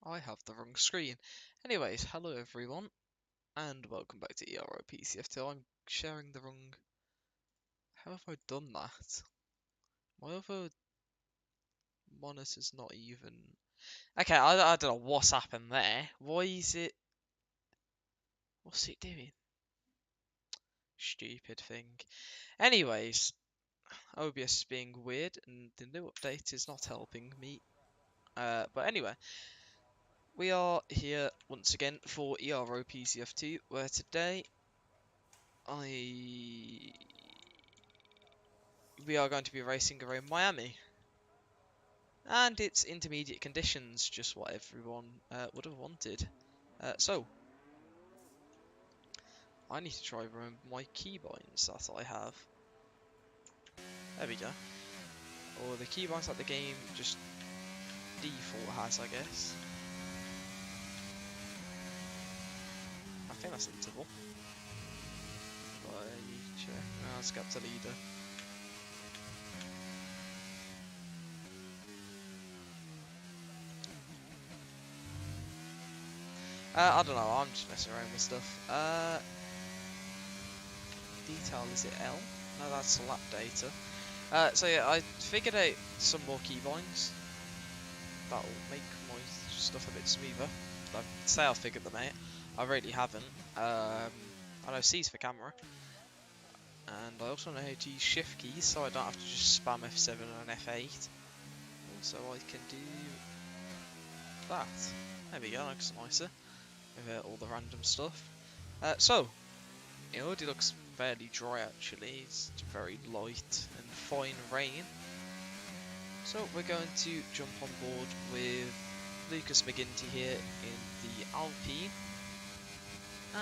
I have the wrong screen. Anyways, hello everyone, and welcome back to Ero Pc F2. I'm sharing the wrong... How have I done that? My other monitor's not even... Okay, I don't know what's happened there. Why is it... What's it doing? Stupid thing. Anyways, OBS is being weird, and the new update is not helping me. But anyway, we are here once again for Ero Pc F2, where today we are going to be racing around Miami. And it's intermediate conditions, just what everyone would have wanted. So, I need to try remember my keybinds that I have. There we go. Or the keybinds that the game just default has, I guess. I think that's interval. Check. Let's get up to leader. I don't know, I'm just messing around with stuff. Detail, is it L? No, that's lap data. So yeah, I figured out some more keybinds. That'll make my stuff a bit smoother. I say I figured them out. I really haven't. I know C's for camera. And I also know how to use shift keys, so I don't have to just spam F7 and F8. Also, I can do that. There we go, looks nicer. With all the random stuff. So, it already looks fairly dry actually. It's very light and fine rain. So we're going to jump on board with Lucas McGinty here in the Alpine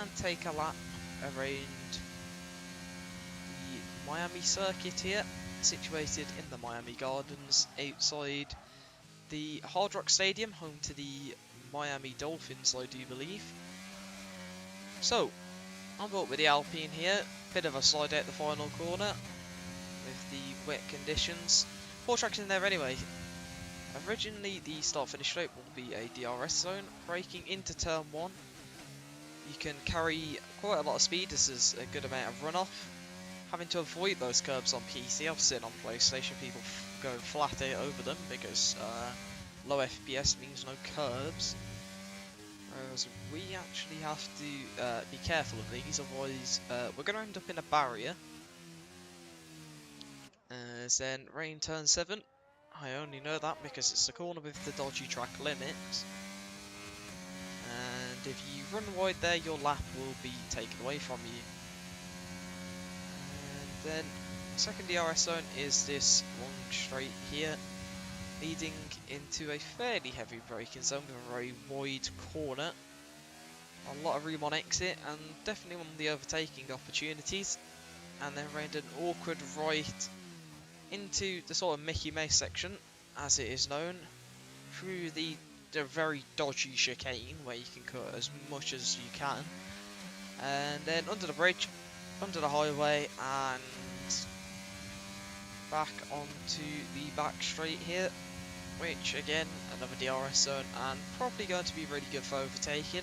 and take a lap around the Miami circuit here, situated in the Miami Gardens outside the Hard Rock Stadium, home to the Miami Dolphins, I do believe. So, on board with the Alpine here, bit of a slide out the final corner with the wet conditions. 4 tracks in there anyway. Originally the start-finish straight will be a DRS zone. Braking into turn 1, you can carry quite a lot of speed. This is a good amount of runoff. Having to avoid those curbs on PC. I've seen on PlayStation people go flat out over them because low FPS means no curbs. Whereas we actually have to be careful of these, otherwise we're going to end up in a barrier. As then rain turn 7. I only know that because it's the corner with the dodgy track limits. And if you run wide there, your lap will be taken away from you. And then second DRS zone is this long straight here, leading into a fairly heavy braking zone with a very wide corner. A lot of room on exit and definitely one of the overtaking opportunities. And then round an awkward right into the sort of Mickey Mouse section, as it is known, through the very dodgy chicane where you can cut as much as you can, and then under the bridge, under the highway, and back onto the back straight here, which again, another DRS zone and probably going to be really good for overtaking.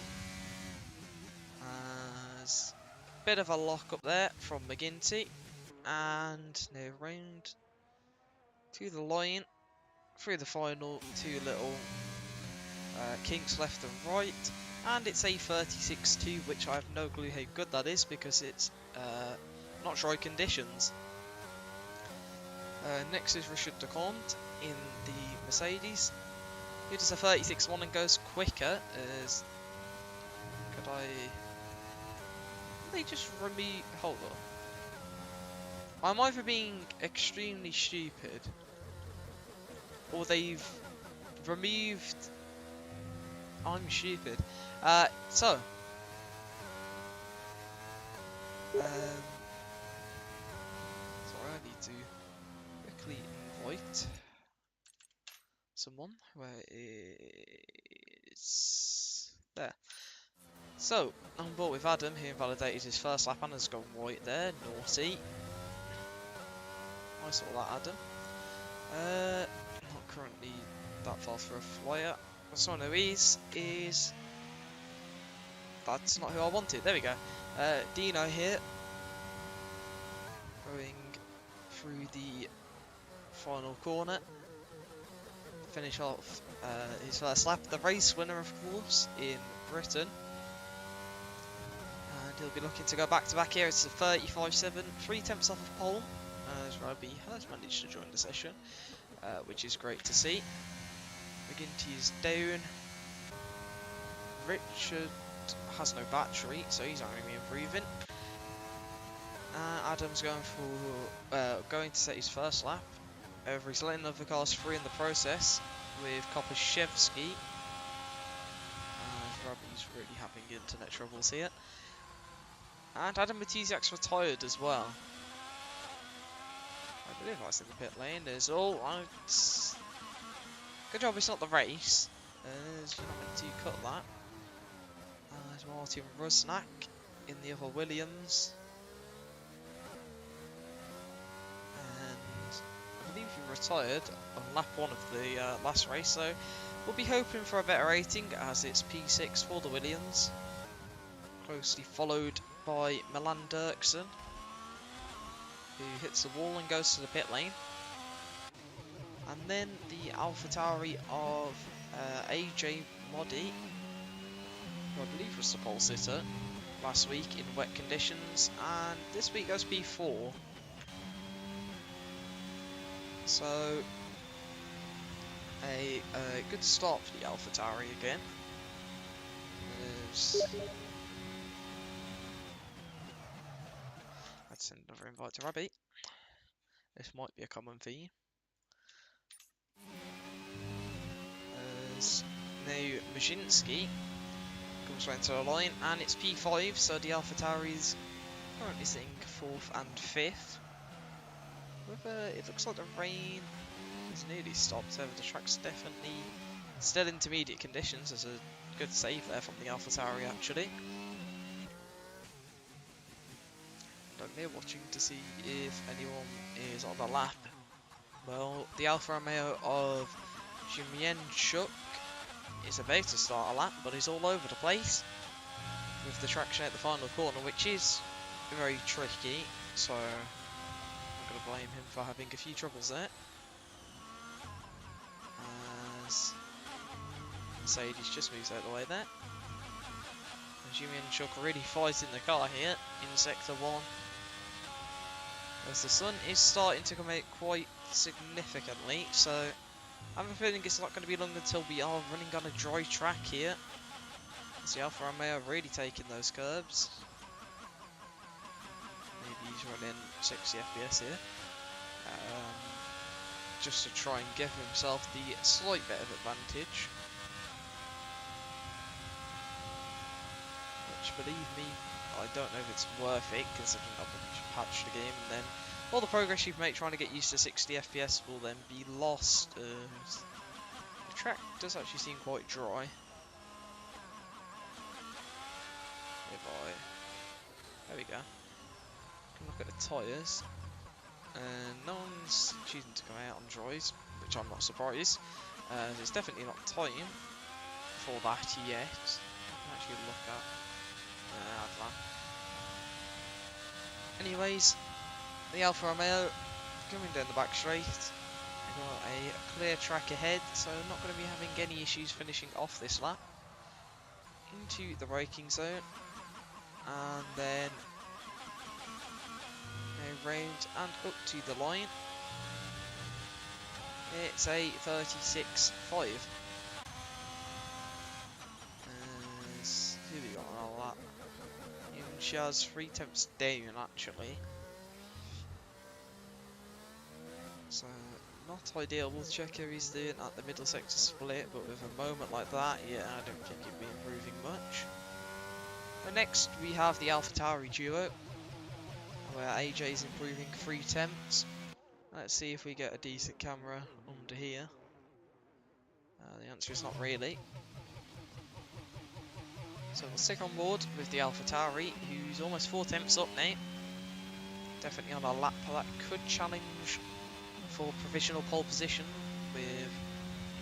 As a bit of a lock up there from McGinty, and now round to the line, through the final 2 little kinks left and right, and it's a 36.2, which I have no clue how good that is because it's not dry conditions. Next is Takant in the Mercedes. He does a 36.1 and goes quicker. As could I? They just remove. Hold on. I'm either being extremely stupid, or they've removed. I'm stupid. So I need to quickly invite someone. Where is there? So on board with Adam, who invalidated his first lap and has gone white there. Naughty. Nice all that, Adam. Not currently that far for a flyer. someone who is that's not who I wanted. There we go. Dino here, going through the final corner, finish off his first lap. The race winner, of course, in Britain. And he'll be looking to go back to back here. It's a 35.7, 3/10 off of pole, as Robbie has managed to join the session, which is great to see. McGinty is down. Richard has no battery, so he's not going to be improving. Adam's going to set his first lap over his letting of the cars free in the process with Kopaszewski. Robbie's really having internet troubles here. And Adam Matiziak's retired as well. I believe that's in the pit lane. There's good job it's not the race. There's not meant to cut that. There's Martin Rusnak in the other Williams. And I believe he retired on lap 1 of the last race, so we'll be hoping for a better rating as it's P6 for the Williams. Closely followed by Milan Dirksen, who hits the wall and goes to the pit lane. And then the AlphaTauri of AJ Modi, who I believe was the pole sitter last week in wet conditions, and this week goes P4. So a good start for the AlphaTauri again. Let's send another invite to Robbie. This might be a common theme. Now Majinski comes round to the line, and it's P5, so the AlphaTauri's currently sitting 4th and 5th. It looks like the rain has nearly stopped, so the track's definitely still intermediate conditions. There's a good save there from the AlphaTauri actually. I'm here watching to see if anyone is on the lap. Well, the Alfa Romeo of Zhimienchuk is about to start a lap, but he's all over the place with the traction at the final corner, which is very tricky, so I'm not going to blame him for having a few troubles there. As Mercedes just moves out of the way there. And Zhimienchuk really fighting the car here in sector 1. As the sun is starting to come out quite significantly, so I have a feeling it's not going to be long until we are running on a dry track here. As the Alfa Romeo really taking those curbs. Maybe he's running 60 FPS here. Just to try and give himself the slight bit of advantage. Which, believe me, I don't know if it's worth it, considering I've patched the game, and then all the progress you've made trying to get used to 60 FPS will then be lost. The track does actually seem quite dry. There we go. Can look at the tyres, and no one's choosing to come out on dries, which I'm not surprised. It's definitely not time for that yet. I can actually look at that. Anyways, the Alfa Romeo coming down the back straight. We've got a clear track ahead, so not going to be having any issues finishing off this lap. Into the braking zone, and then round and up to the line. It's a 36.5. Who we got on all that? Shaz 3/10 down actually. So not ideal. We'll check how he's doing at the middle sector split, but with a moment like that, yeah, I don't think he'd be improving much. But next we have the AlphaTauri duo, where AJ is improving 3/10. Let's see if we get a decent camera under here. The answer is not really. So we'll stick on board with the AlphaTauri, who's almost 4/10 up now. Definitely on a lap that could challenge for provisional pole position, with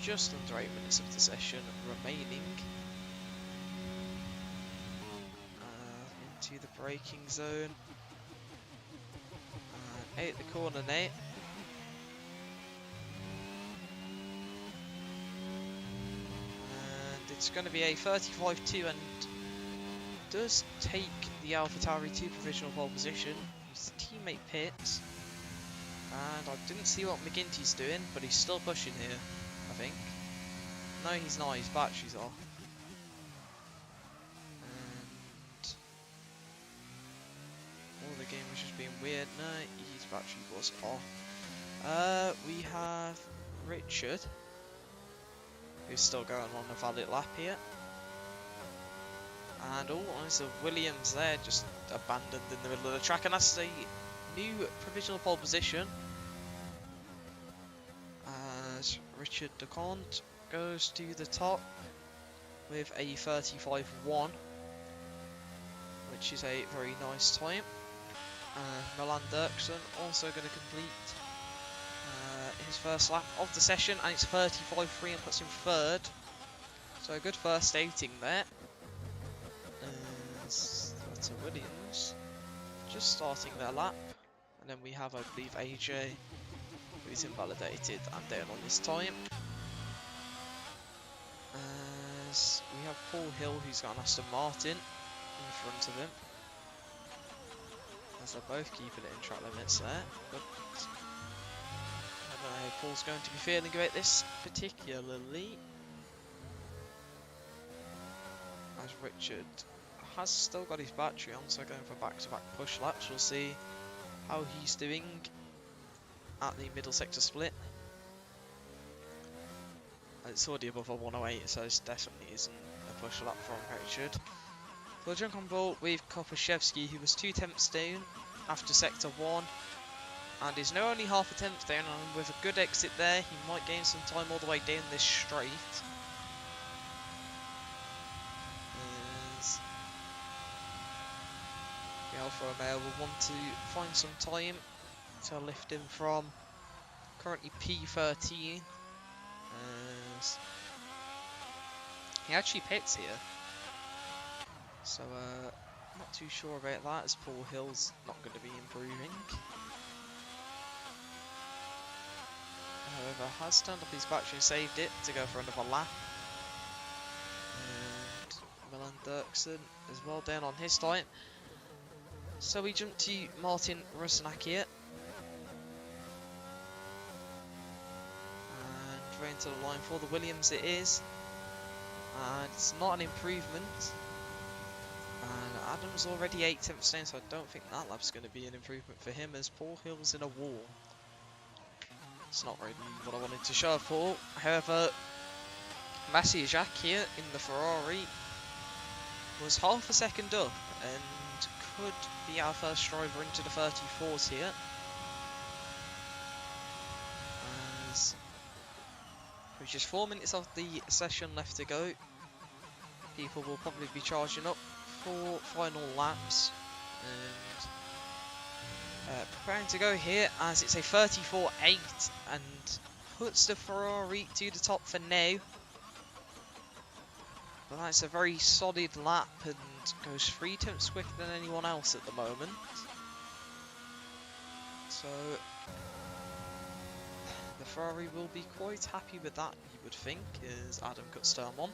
just under 8 minutes of the session remaining. Into the braking zone. Out the corner now. And it's going to be a 35-2 and does take the AlphaTauri to provisional pole position. His teammate pits. And I didn't see what McGinty's doing, but he's still pushing here, I think. No, he's not, his battery's off. And all the game was just being weird. No, his battery was off. We have Richard, who's still going on a valid lap here. And all eyes of Williams there, just abandoned in the middle of the track, and that's a new provisional pole position. As Richard Takant goes to the top with a 35-1, which is a very nice time. Milan Dirksen also going to complete his first lap of the session, and it's 35-3 and puts him third. So a good first outing there. That's Williams just starting their lap, and then we have, I believe, AJ, who's invalidated and down on his time. As we have Paul Hill, who's got an Aston Martin in front of him, as they're both keeping it in track limits there. But I don't know how Paul's going to be feeling about this particularly, as Richard has still got his battery on, so going for back-to-back push laps. We'll see how he's doing at the middle sector split. It's already above a 108, so this definitely isn't a push lap from Richard. We'll jump on board with Kopaszewski, who was 2 tenths down after sector 1, and is now only half a tenth down, and with a good exit there, he might gain some time all the way down this straight. The Alfa Romeo will want to find some time to lift him from currently P13. He actually pits here, so not too sure about that, as Paul Hill's not going to be improving. However, has turned up his battery and saved it to go for another lap. And Milan Dirksen is well down on his time. So we jump to Martin Rusnak here. And right into the line for the Williams it is. And it's not an improvement. And Adam's already 8 tenths down, so I don't think that lap's going to be an improvement for him, as Paul Hill's in a wall. It's not really what I wanted to show for. However, Massi Jacques here in the Ferrari was half a second up and could be our first driver into the 34s here. As with just 4 minutes of the session left to go, people will probably be charging up for final laps and preparing to go here, as it's a 34-8 and puts the Ferrari to the top for now. But that's a very solid lap and goes 3 tenths quicker than anyone else at the moment. So the Ferrari will be quite happy with that, you would think, as Adam cuts turn 1.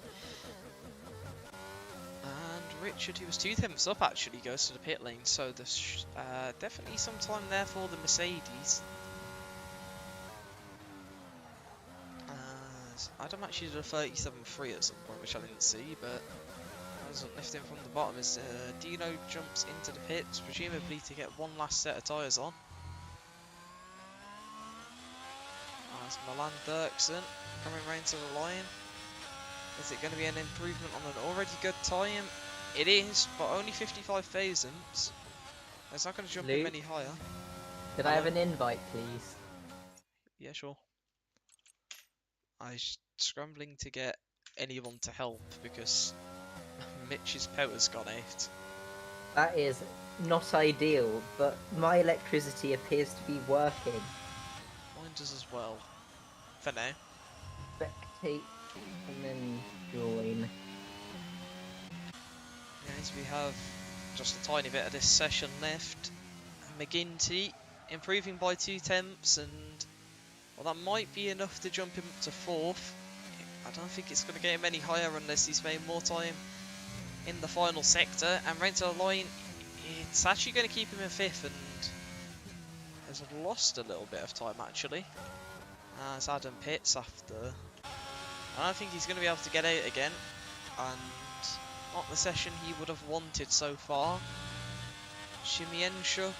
And Richard, who was 2 tenths up, actually goes to the pit lane, so there's definitely some time there for the Mercedes. Adam actually did a 37.3 at some point, which I didn't see, but I was lifting from the bottom as Dino jumps into the pits, presumably to get one last set of tyres on. As Milan Dirksen coming round to the line. Is it going to be an improvement on an already good time? It is, but only 55 thousandths. It's not going to jump him any higher. Could I have an invite, please? Yeah, sure. I was scrambling to get anyone to help because Mitch's power's gone out. That is not ideal, but my electricity appears to be working. Mine does as well. For now. take and then join. Yes, we have just a tiny bit of this session left. McGinty improving by 2 tenths, and well, that might be enough to jump him up to 4th. I don't think it's going to get him any higher unless he's made more time in the final sector. And right to the line, it's actually going to keep him in 5th, and has lost a little bit of time actually. As Adam pits after. I don't think he's going to be able to get out again, and not the session he would have wanted so far. Shimienshuk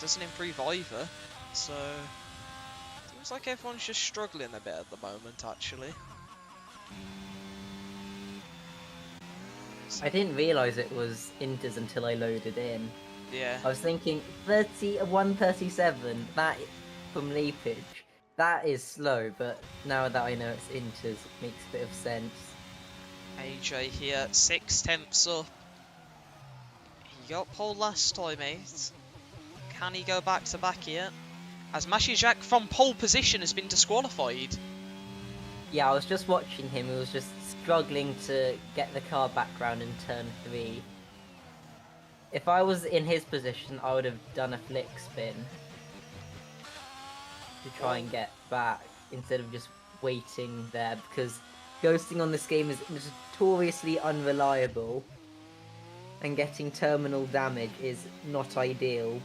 doesn't improve either, so seems like everyone's just struggling a bit at the moment actually. I didn't realise it was inters until I loaded in. Yeah. I was thinking 137, that from leapage, that is slow, but now that I know it's inters, it makes a bit of sense. AJ here, 6 tenths up. He got pole last time, mate. Can he go back to back here? As Mashijak from pole position has been disqualified. Yeah, I was just watching him, he was just struggling to get the car back round in turn 3. If I was in his position, I would have done a flick spin to try and get back instead of just waiting there, because ghosting on this game is notoriously unreliable and getting terminal damage is not ideal.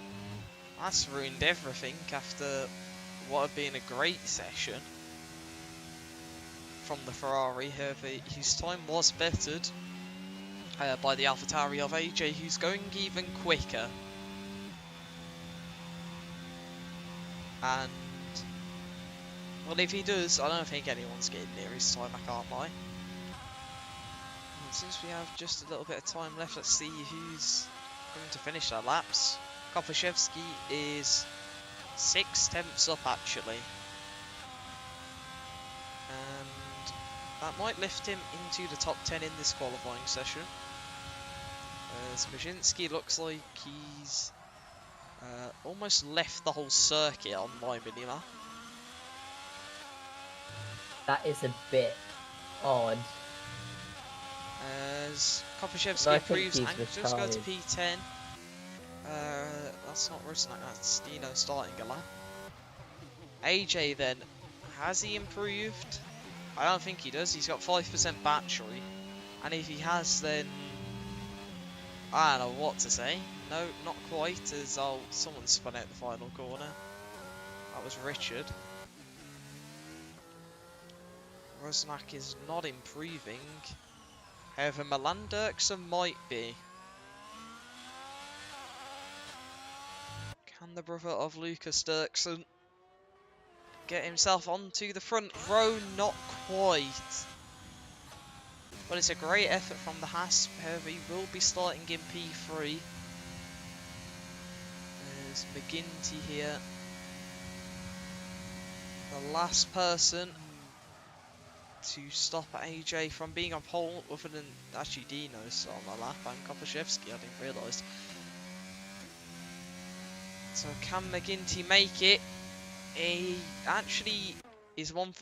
That's ruined everything after what had been a great session from the Ferrari, however, whose time was bettered by the AlphaTauri of AJ, who's going even quicker. And well, if he does, I don't think anyone's getting near his time, I can't lie. And since we have just a little bit of time left, let's see who's going to finish their laps. Kopaszewski is 6 tenths up actually. And that might lift him into the top 10 in this qualifying session. As Majinski looks like he's almost left the whole circuit on my minimap. That is a bit odd. As Kopaszewski improves and just go to retired. P10. That's not Rusnak, that's Dino starting a lap. AJ then, has he improved? I don't think he does. He's got 5% battery, and if he has, then I don't know what to say. No, not quite, as someone spun out the final corner. That was Richard. Rusnak is not improving. However, Milan Dirksen might be. Can the brother of Lucas Dirksen get himself onto the front row? Not quite. But it's a great effort from the Haas. However, he will be starting in P3. There's McGinty here. The last person to stop AJ from being on pole, other than actually Dino's on the lap, and Kopaszewski, I didn't realise. So can McGinty make it? He actually is one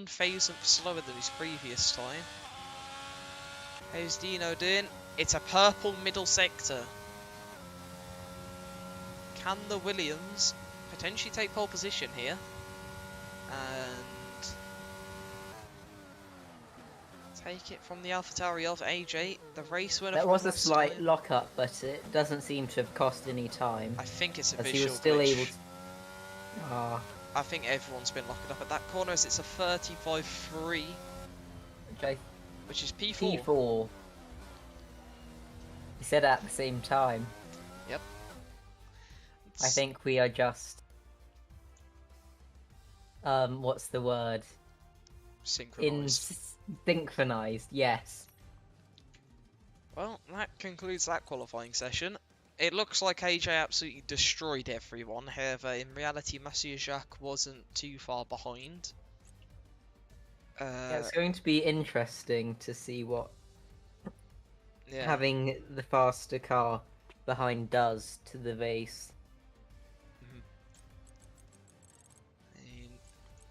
thousandth slower than his previous time. How's Dino doing? It's a purple middle sector. Can the Williams potentially take pole position here? And take it from the AlphaTauri of AJ, the race winner. There was a slight lock-up, but it doesn't seem to have cost any time. I think it's a as visual he was still glitch. able to... I think everyone's been locked up at that corner, as it's a 35.3, which is P4. P4. He said at the same time. Yep. I think we are just... what's the word? Synchronized. Synchronized, yes. Well, that concludes that qualifying session. It looks like AJ absolutely destroyed everyone. However, in reality, Monsieur Jacques wasn't too far behind. Yeah, it's going to be interesting to see what Yeah. having the faster car behind does to the race.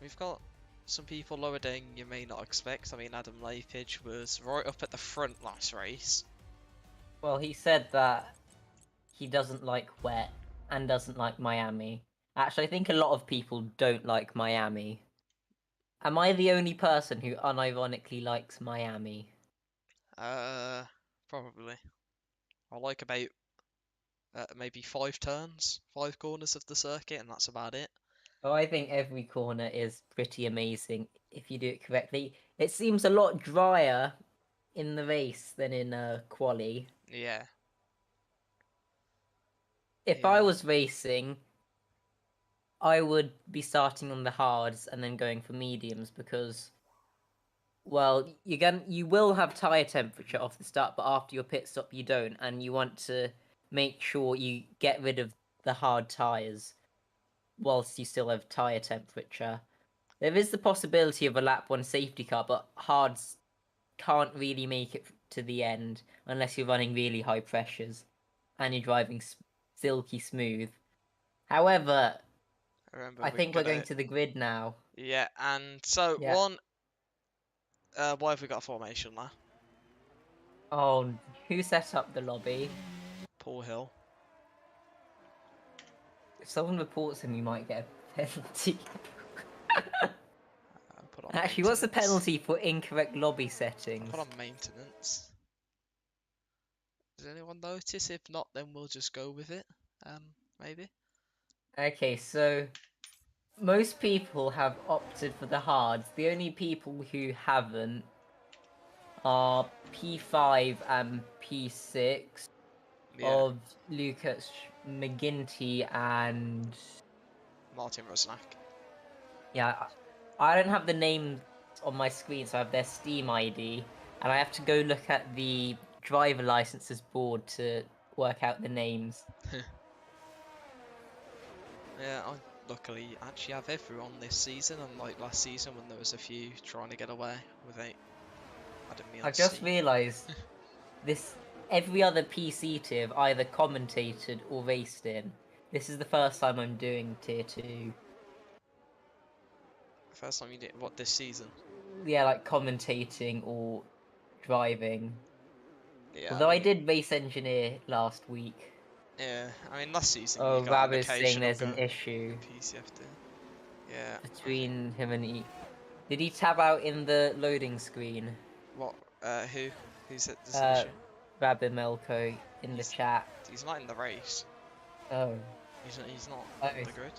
We've got some people lower down you may not expect. I mean, Adam Lapidge was right up at the front last race. Well, he said that he doesn't like wet and doesn't like Miami. Actually, I think a lot of people don't like Miami. Am I the only person who unironically likes Miami? Probably. I like about maybe 5 turns, 5 corners of the circuit, and that's about it. Oh, I think every corner is pretty amazing if you do it correctly. It seems a lot drier in the race than in quali. Yeah. If I was racing, I would be starting on the hards and then going for mediums because, well, you will have tire temperature off the start, but after your pit stop you don't, and you want to make sure you get rid of the hard tires whilst you still have tire temperature. There is the possibility of a lap 1 safety car, but hards can't really make it to the end unless you're running really high pressures and you're driving silky smooth. However, Remember, I we're think we're gonna. going to the grid now. Yeah, and so Yeah. why have we got a formation there? Oh, who set up the lobby? Paul Hill. If someone reports him, you might get a penalty. Put on Actually, what's the maintenance. penalty for incorrect lobby I'll settings? put on maintenance. Does anyone notice? If not, then we'll just go with it. Maybe. Okay, so most people have opted for the hards. The only people who haven't are P5 and P6 Yeah. of Lucas McGinty and Martin Rosnack. yeah, I don't have the names on my screen, so I have their Steam ID, and I have to go look at the driver licenses board to work out the names. Yeah, I luckily actually have everyone this season, unlike last season when there was a few trying to get away without adding me on I've just Steam. realised this every other PC tier have either commentated or raced in. This is the first time I'm doing tier 2. First time you did what this season? Yeah, like commentating or driving. Yeah, Although I I mean, did race engineer last week. yeah, I mean last season you Oh, got an Rab is saying occasional there's an issue PCF2. Yeah. between him and Did he tab out in the loading screen? What? Who? Who said there's an Uh, issue? Rabbi Melko in the chat. He's not in the race. Oh. He's not Oh. on the grid.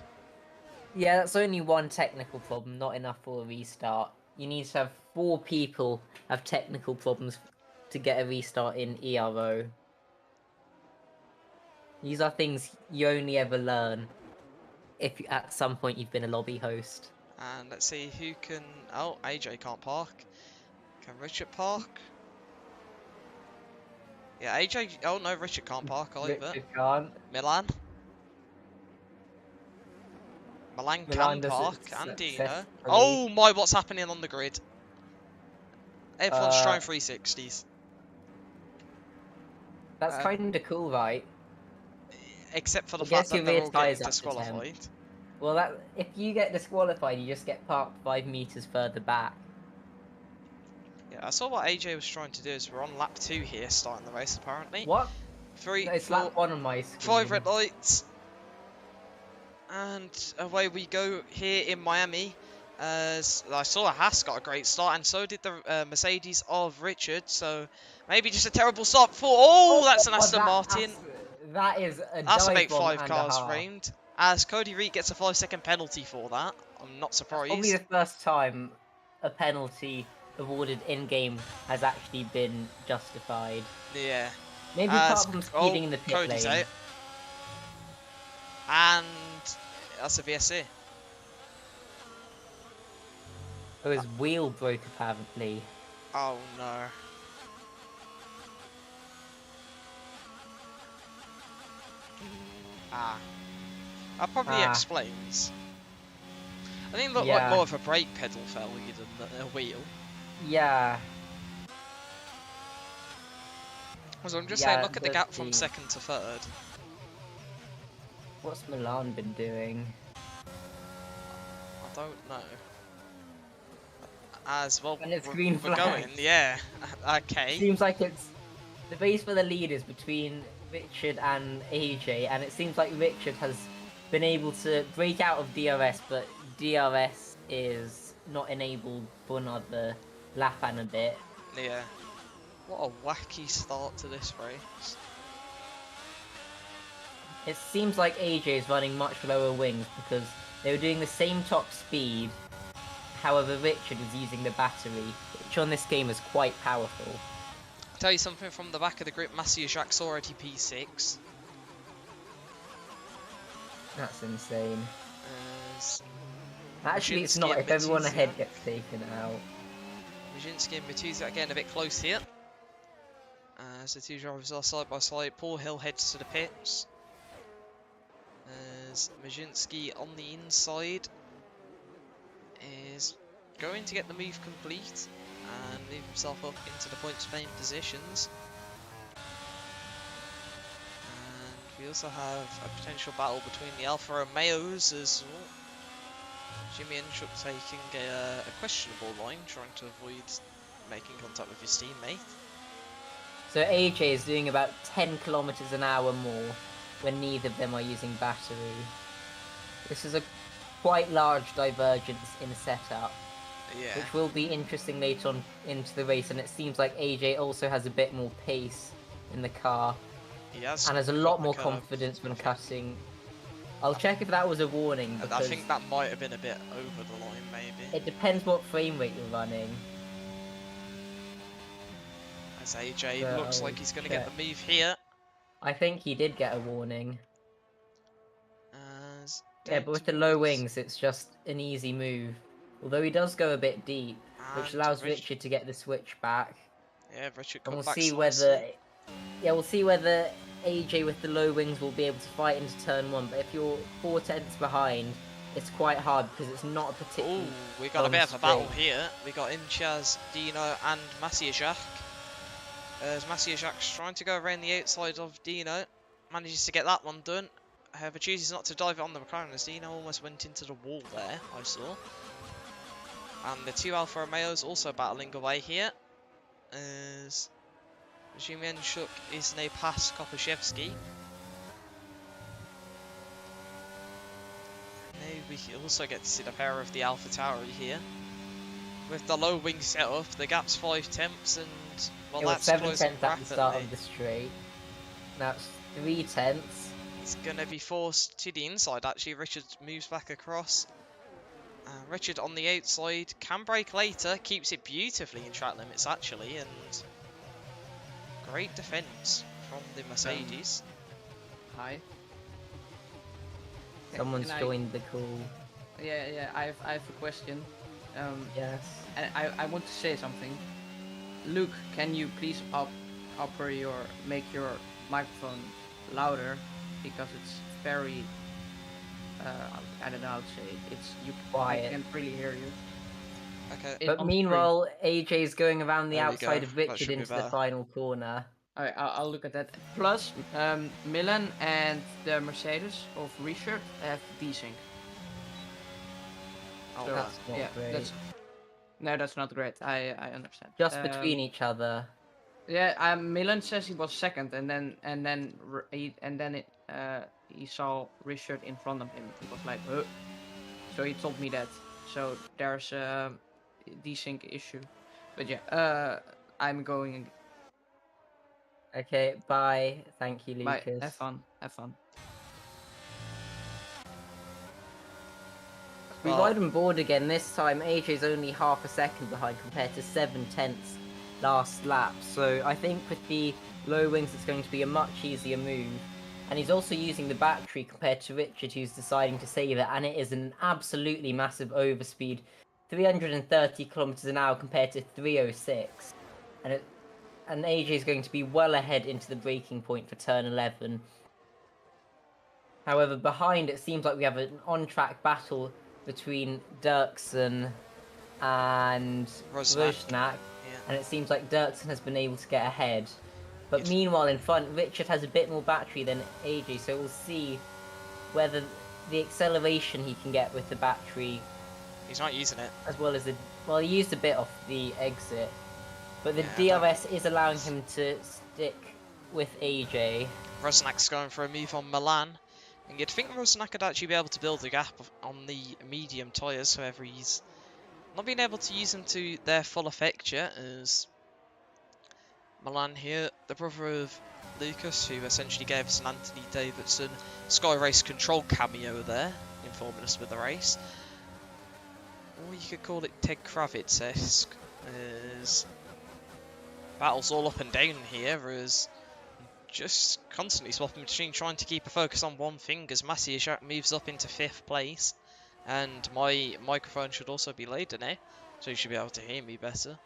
Yeah, that's only one technical problem, not enough for a restart. You need to have 4 people have technical problems to get a restart in ERO. These are things you only ever learn if at some point you've been a lobby host. And let's see who can. Oh, AJ can't park. Can Richard park? Yeah, AJ. Oh no, Richard can't park either. Richard can't. Milan. Milan can park. And Dino. Oh my, what's happening on the grid? Everyone's trying 360s. That's kind of cool, right? Except for the fact that they're all getting disqualified. Well, if you get disqualified, you just get parked 5 meters further back. Yeah, I saw what AJ was trying to do. Is we're on lap 2 here, starting the race apparently. What? 3, no, it's 4, lap 1 on my screen. 5 red lights, and away we go here in Miami. As I saw, a Haas got a great start, and so did the Mercedes of Richard. So maybe just a terrible start for. Oh, that's an Aston Martin. That is a That's dive about bomb 5 and cars a half. framed. As Cody Reed gets a 5-second penalty for that. I'm not surprised. Probably the first time a penalty awarded in-game has actually been justified. Yeah. Maybe apart from speeding in the pit Cody's lane. out. And that's a VSC. Oh, his wheel broke apparently. Oh no. That probably explains. I think it looked like more of a brake pedal failure than a wheel. Yeah. So I'm just saying, look at the gap from 2nd to 3rd. What's Milan been doing? I don't know. as well. And it's green We're going, flags. yeah. Okay. Seems like it's the race for the lead is between Richard and AJ, and it seems like Richard has been able to break out of DRS, but DRS is not enabled for another lap and a bit. Yeah. What a wacky start to this race. It seems like AJ is running much lower wings because they were doing the same top speed. However, Richard was using the battery, which on this game is quite powerful. I'll tell you something from the back of the group, Matthew Jacques already P6. That's insane. As Actually, it's Majinski not and if everyone Matuzia. ahead gets taken out. Majinski and Matuzia are getting a bit close here. As the two drivers are side by side, Paul Hill heads to the pits. As Majinski on the inside is going to get the move complete and move himself up into the points paying positions. And we also have a potential battle between the Alfa Romeos as well. Jimmy Enschuk taking a questionable line, trying to avoid making contact with his teammate. So AJ is doing about 10 kilometers an hour more when neither of them are using battery. This is a quite large divergence in setup, Yeah. which will be interesting later on into the race, and it seems like AJ also has a bit more pace in the car He has and has a got lot the more curve. confidence when cutting. I'll check if that was a warning, I because think that might have been a bit over the line, maybe. it depends what frame rate you're running. As AJ So looks I'll like he's going to get check. the move here. I think he did get a warning. As Yeah, down but with the low towards- wings, it's just an easy move. Although he does go a bit deep, which and allows Richard to get the switch back. Yeah, Richard And got we'll back see nicely. whether, we'll see whether AJ with the low wings will be able to fight into turn one. But if you're 4 tenths behind, it's quite hard because it's not a particularly. Ooh, we got a long bit of a battle straight. here. We got Inchaz, Dino, and Maciejak. As Maciejak's trying to go around the outside of Dino, manages to get that one done. However, chooses not to dive it on the McLaren as Dino almost went into the wall there, I saw. And the two Alfa Romeos also battling away here. As Zhymianchuk is now past Kopaszewski. Now we also get to see the power of the Alpha Tauri here. With the low wing setup, the gap's 5 tenths and well, It was that's 7 closing tenths at the start rapidly. of the straight. Now it's 3 tenths. He's gonna be forced to the inside actually. Richard moves back across. Richard on the outside can brake later, keeps it beautifully in track limits actually, and great defence from the Mercedes. Hi. Someone's Can I- joined the call. Yeah, I have a question. Yes. And I want to say something. Luke, can you please make your microphone louder, because it's very I don't know how to say it. I Quiet. can't really hear you. Okay, But on the meanwhile, AJ's going around the There we outside go. of That Richard should be into the better. final corner. Alright, I'll look at that. Plus, Milan and the Mercedes of Richard have desync. oh, So, That's not yeah, great. that's not great. I understand. Just between each other. Yeah, Milan says he was second, and then he saw Richard in front of him. He was like, huh. So he told me that. So there's a desync issue. But yeah, I'm going. Okay, bye. Thank you, Bye. Lucas. Have fun. Have fun. We Well- ride on board again. This time, AJ's only half a second behind compared to 7 tenths last lap. So I think with the low wings, it's going to be a much easier move. And he's also using the battery compared to Richard, who's deciding to save it. And it is an absolutely massive overspeed. 330 kilometers an hour compared to 306. And AJ is going to be well ahead into the braking point for turn 11. However, behind it seems like we have an on-track battle between Dirksen and Rosnak. Rosnak, Yeah. and it seems like Dirksen has been able to get ahead. But Yes. meanwhile, in front, Richard has a bit more battery than AJ, so we'll see whether the acceleration he can get with the battery, He's not using it. as well as the Well, he used a bit off the exit, but the Yeah, DRS is allowing him to stick with AJ. Rosnak's going for a move on Milan. And you'd think Rosnak could actually be able to build a gap on the medium tyres, however he's not been able to use them to their full effect yet, as Milan here, the brother of Lucas, who essentially gave us an Anthony Davidson Sky Race Control cameo there, informing us with the race. Or you could call it Ted Kravitz-esque, as battles all up and down here, as just constantly swapping between trying to keep a focus on one thing as Maciejak moves up into 5th place. And my microphone should also be louder now, so you should be able to hear me better.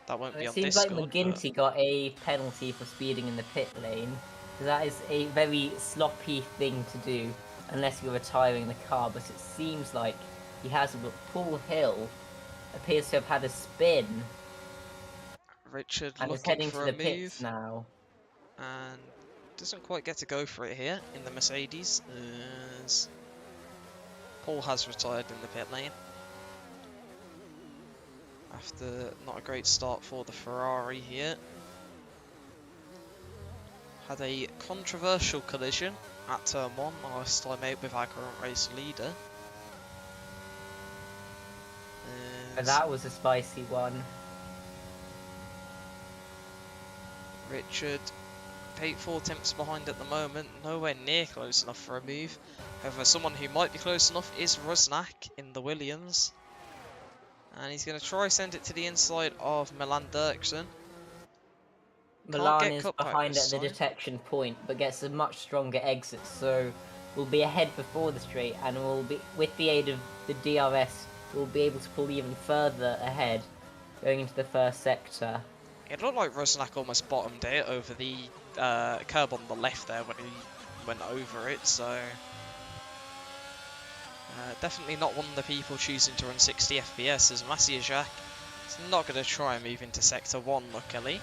That won't be It on seems like Discord, McGinty got a penalty for speeding in the pit lane. That is a very sloppy thing to do, unless you're retiring the car, but it seems like he has, but Paul Hill appears to have had a spin Richard and is looking heading to for the a pits move, now. and doesn't quite get to go for it here in the Mercedes, as Paul has retired in the pit lane after not a great start for the Ferrari here. Had a controversial collision at turn 1 last time out with our current race leader. And that was a spicy one. Richard, 4 attempts behind at the moment, nowhere near close enough for a move. However, someone who might be close enough is Rusnak in the Williams. And he's going to try send it to the inside of Milan Dirksen. Milan is cut back behind this at the time. detection point, but gets a much stronger exit, so will be ahead before the straight, and will be, with the aid of the DRS, will be able to pull even further ahead, going into the first sector. It looked like Rusnak almost bottomed out over the curb on the left there when he went over it, so definitely not one of the people choosing to run 60 FPS, as Maciejak is not going to try and move into Sector 1, luckily.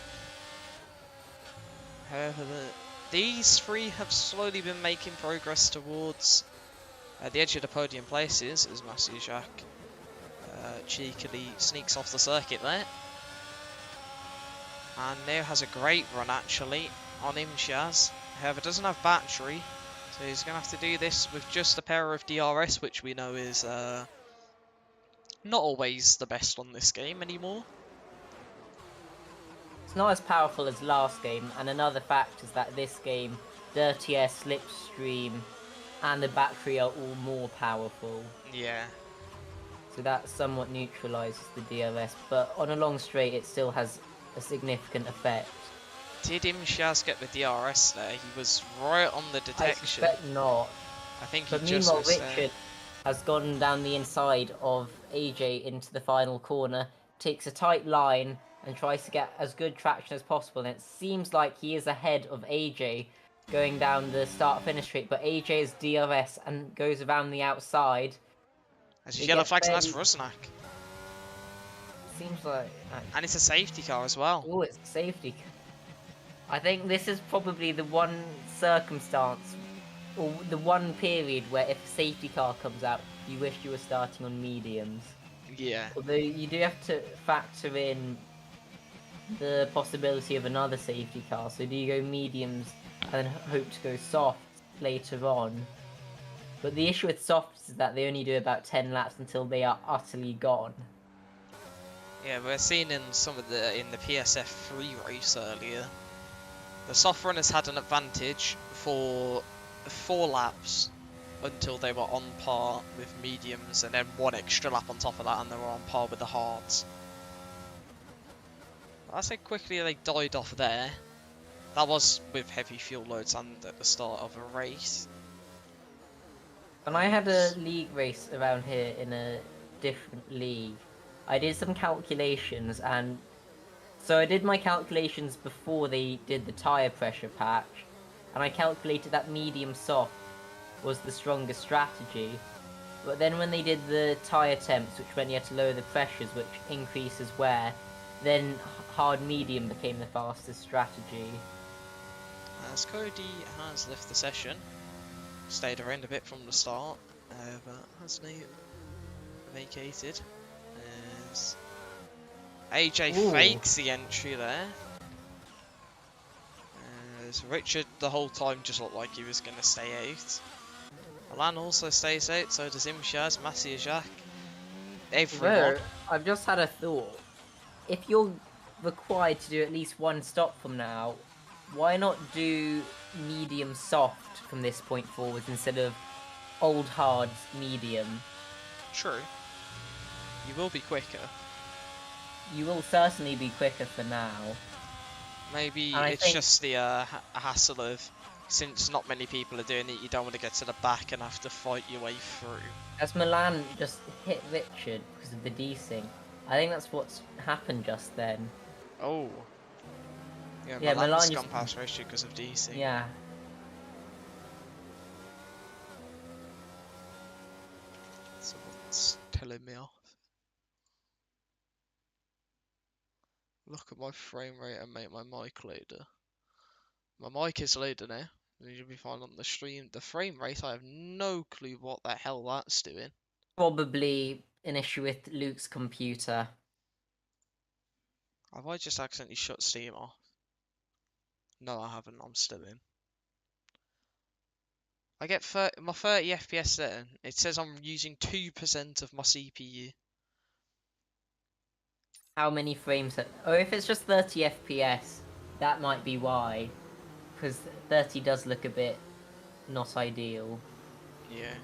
However, these 3 have slowly been making progress towards the edge of the podium places, as Maciejak cheekily sneaks off the circuit there. And now has a great run actually on Imtiaz. However, doesn't have battery, so he's going to have to do this with just a pair of DRS, which we know is not always the best on this game anymore. It's not as powerful as last game, and another fact is that this game, Dirty Air, Slipstream, and the battery are all more powerful. Yeah. So that somewhat neutralises the DRS, but on a long straight it still has a significant effect. Did Imtiaz get the DRS there? He was right on the detection. I suspect not. I think he But just meanwhile, was Richard has gone down the inside of AJ into the final corner, takes a tight line, and tries to get as good traction as possible. And it seems like he is ahead of AJ going down the start-finish straight, but AJ is DRS and goes around the outside. As his yellow flags, and that's Rusnak. Seems like... And it's a safety car as well. Oh, it's a safety car. I think this is probably the one circumstance, or the one period where if a safety car comes out, you wish you were starting on mediums. Yeah. Although you do have to factor in the possibility of another safety car. So do you go mediums and then hope to go softs later on? But the issue with softs is that they only do about 10 laps until they are utterly gone. Yeah, we're seeing in the PSF 3 race earlier, the soft runners had an advantage for 4 laps until they were on par with mediums, and then 1 extra lap on top of that and they were on par with the hards. That's how quickly they died off there. That was with heavy fuel loads and at the start of a race. When I had a league race around here in a different league, I did some calculations, and so I did my calculations before they did the tyre pressure patch, and I calculated that medium soft was the strongest strategy. But then when they did the tyre temps, which meant you had to lower the pressures, which increases wear, then hard medium became the fastest strategy. As Cody has left the session, stayed around a bit from the start, but has now vacated, as AJ Ooh. fakes the entry there. So Richard the whole time just looked like he was going to stay out. Milan also stays out, so does Imshaz, Massey, Jacques. Everyone. Although, I've just had a thought. If you're required to do at least one stop from now, why not do medium soft from this point forward instead of old hard medium? True. You will be quicker. You will certainly be quicker for now. Maybe And I it's think- just the hassle of, since not many people are doing it, you don't want to get to the back and have to fight your way through. As Milan just hit Richard because of the desync, I think that's what's happened just then. Oh. Yeah, Yeah, Milan's Milan gone just- past Richard because of DC. Yeah. Someone's telling me off. Look at my frame rate and make my mic later. My mic is later now. You'll be fine on the stream. The frame rate, I have no clue what the hell that's doing. Probably an issue with Luke's computer. Have I just accidentally shut Steam off? No, I haven't. I'm still in. I get my 30 FPS there. It says I'm using 2% of my CPU. How many frames? Oh, if it's just 30 FPS, that might be why. Because 30 does look a bit not ideal. Yeah.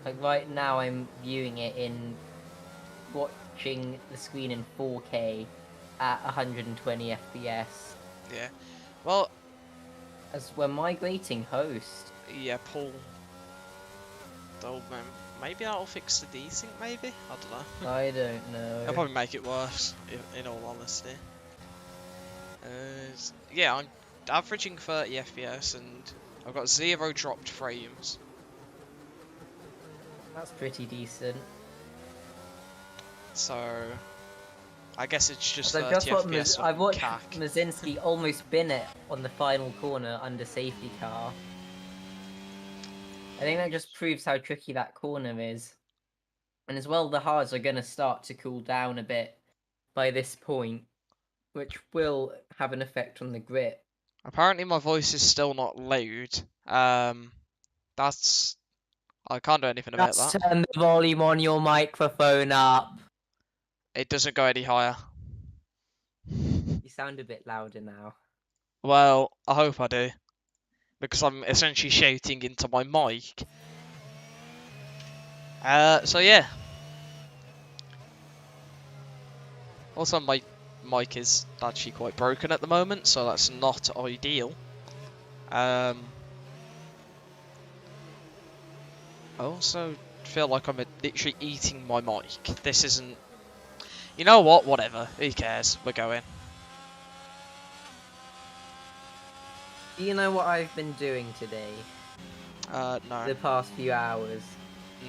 Like right now, I'm viewing it in watching the screen in 4K at 120 FPS. Yeah. Well, As we're migrating host. yeah, Paul. The old man. Maybe that'll fix the desync, maybe? I don't know. I don't know. It'll probably make it worse, in all honesty. Yeah, I'm averaging 30 FPS and I've got 0 dropped frames. That's pretty decent. So, I guess it's just So 30 FPS I've watched CAC. Mazinski almost bin it on the final corner under safety car. I think that just proves how tricky that corner is. And as well, the hards are going to start to cool down a bit by this point, which will have an effect on the grip. Apparently my voice is still not loud. That's... I can't do anything about Just that. turn the volume on your microphone up. It doesn't go any higher. You sound a bit louder now. Well, I hope I do. Because I'm essentially shouting into my mic. So yeah. Also, my mic is actually quite broken at the moment, so that's not ideal. I also feel like I'm literally eating my mic. This isn't... You know what? Whatever. Who cares? We're going. Do you know what I've been doing today? No. The past few hours?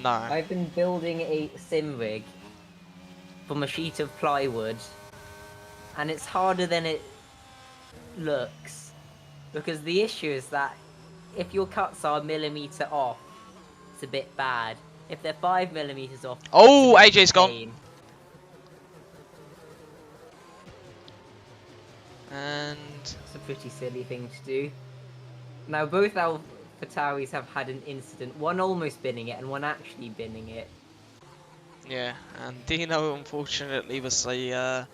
No. I've been building a sim rig from a sheet of plywood, and it's harder than it looks, because the issue is that if your cuts are a millimeter off, it's a bit bad. If they're 5 millimeters off, Oh, it's a bit AJ's gone. pain. And... It's a pretty silly thing to do. Now, both AlphaTauris have had an incident, one almost binning it and one actually binning it. Yeah, and Dino unfortunately was the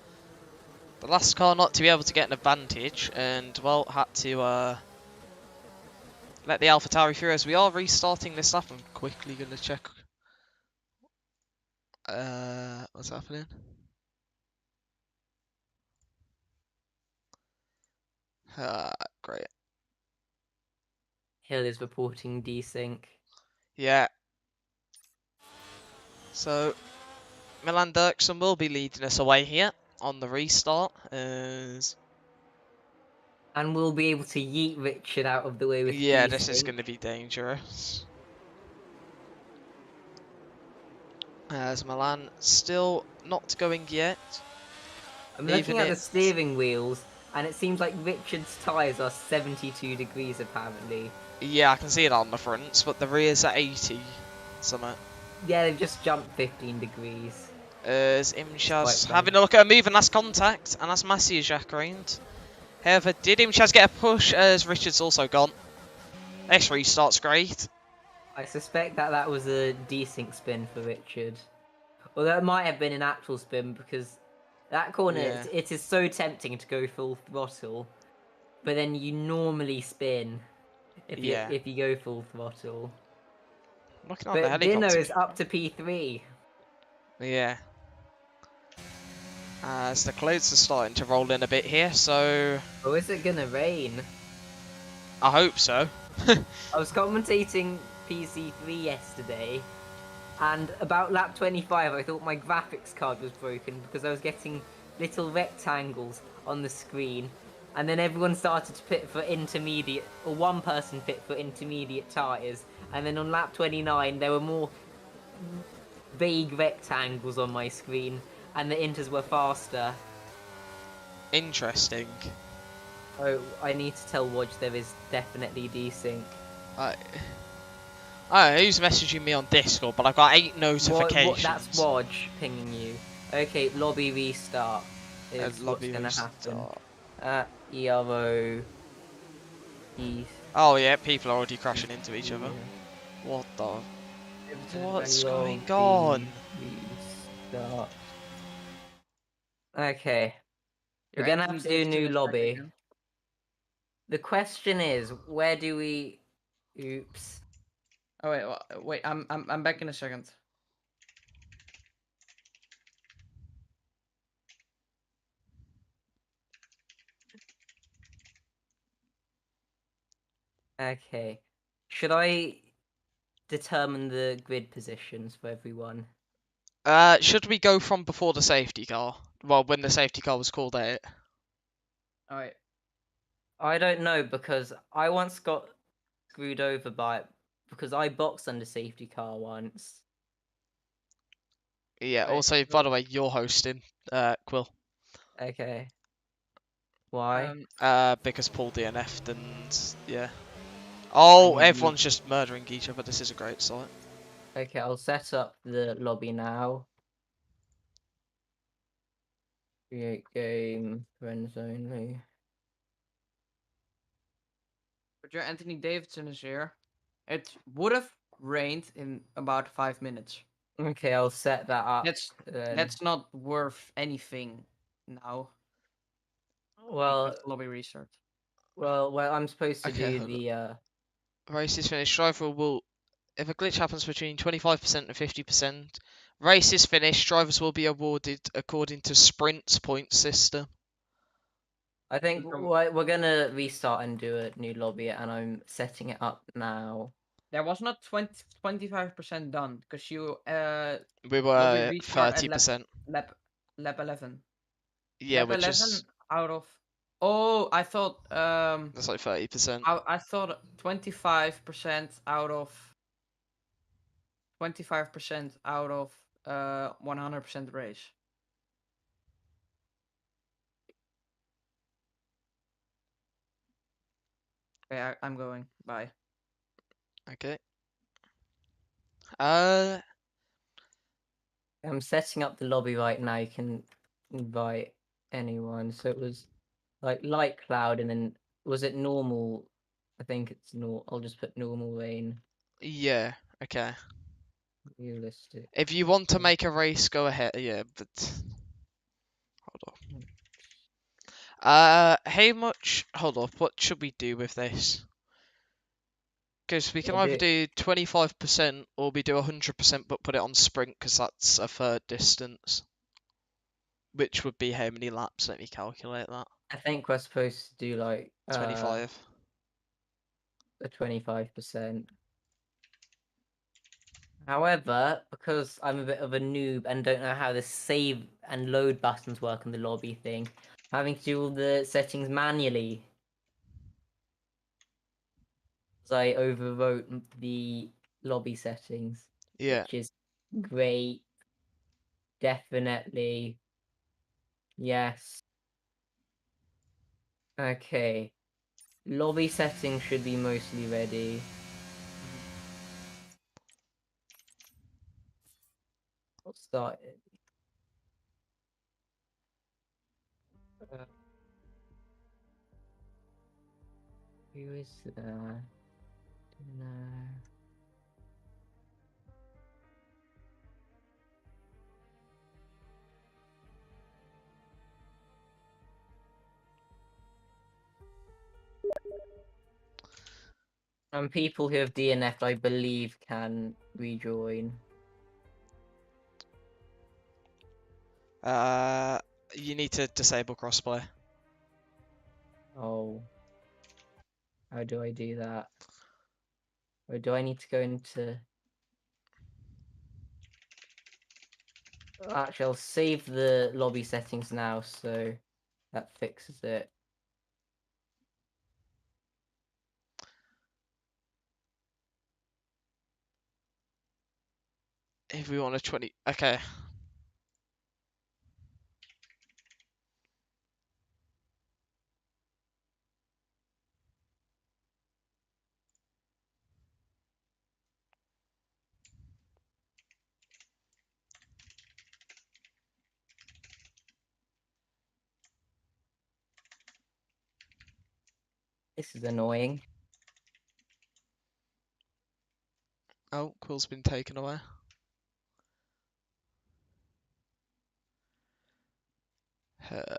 last car not to be able to get an advantage, and well, had to let the AlphaTauri through. As we are restarting this lap, I'm quickly going to check what's happening. Great. Hill is reporting desync. Yeah. So, Milan Dirksen will be leading us away here on the restart. And we'll be able to yeet Richard out of the way with Yeah, desync. this is going to be dangerous. As Milan still not going yet. I'm looking Even at the it- steering wheels, and it seems like Richard's tyres are 72 degrees apparently. Yeah, I can see it on the fronts, but the rear's at 80 something. Yeah, they've just jumped 15 degrees. As Quite Imshaz bad. having a look at a move, and that's contact, and that's Massey around. However, did Imshaz get a push as Richard's also gone? This restart's great. I suspect that was a decent spin for Richard. Although it might have been an actual spin because that corner, Yeah. it is so tempting to go full throttle, but then you normally spin if Yeah. you go full throttle. Looking on the But Dino helicopter. is up to P3. Yeah. As the clouds are starting to roll in a bit here, so Oh, is it gonna rain? I hope so. I was commentating PC3 yesterday, and about lap 25, I thought my graphics card was broken because I was getting little rectangles on the screen, and then everyone started to pit for intermediate, or one person pit for intermediate tyres, and then on lap 29, there were more vague rectangles on my screen, and the inters were faster. Interesting. Oh, I need to tell Wodge there is definitely desync. I don't know who's messaging me on Discord, but I've got 8 notifications. That's Wodge pinging you. Okay, lobby restart is Lobby what's gonna restart. happen. Ero Pc Oh yeah, people are already crashing into each other. What the? What's going on? Restart. Okay, Your we're gonna have Anthony to do a Davidson new is back lobby. again. The question is, where do we? Oops. Oh wait, I'm back in a second. Okay, should I determine the grid positions for everyone? Should we go from before the safety car? Well, when the safety car was called out. All right. I don't know because I once got screwed over by it because I boxed under safety car once. Yeah. Wait, Also, by the way, you're hosting, Quill. Okay. Why? Because Paul DNF'd and yeah. Oh, And everyone's just murdering each other. This is a great site. Okay, I'll set up the lobby now. Create game, friends only. but your Anthony Davidson is here. It would have rained in about 5 minutes. Okay, I'll set that up. That's not worth anything now. Well, Because the lobby restart. well, I'm supposed to Okay, do hold the Race is finished. Driver will, if a glitch happens between 25% and 50%, race is finished. Drivers will be awarded according to Sprint's point system. I think we're gonna restart and do a new lobby, and I'm setting it up now. There was not 25% done because you We lobby were restart at 30%. lap 11. Yeah, Lap which 11 is out of. Oh, I thought that's like 30%. I thought 25% out of 25% out of 100% race. Okay, I'm going. Bye. Okay. I'm setting up the lobby right now. You can invite anyone. So it was like light cloud, and then was it normal? I think it's normal. I'll just put normal rain. Yeah. Okay. Realistic. If you want to make a race, go ahead. Yeah, but hold on. How much? Hold up. What should we do with this? Because we can either do 25% or we do 100%, but put it on sprint because that's a third distance. Which would be how many laps? Let me calculate that. I think we're supposed to do like 25. a 25%. However, because I'm a bit of a noob and don't know how the save and load buttons work on the lobby thing, I'm having to do all the settings manually. So I overwrote the lobby settings, Yeah. which is great. Definitely. Yes. Okay. Lobby settings should be mostly ready. I'll start it. Uh, who is there? No. People who have DNF, I believe, can rejoin. You need to disable crossplay. Oh. How do I do that? Or do I need to go into... Actually, I'll save the lobby settings now, so that fixes it. If we want a 20, okay. This is annoying. Oh, Quill's been taken away. Uh,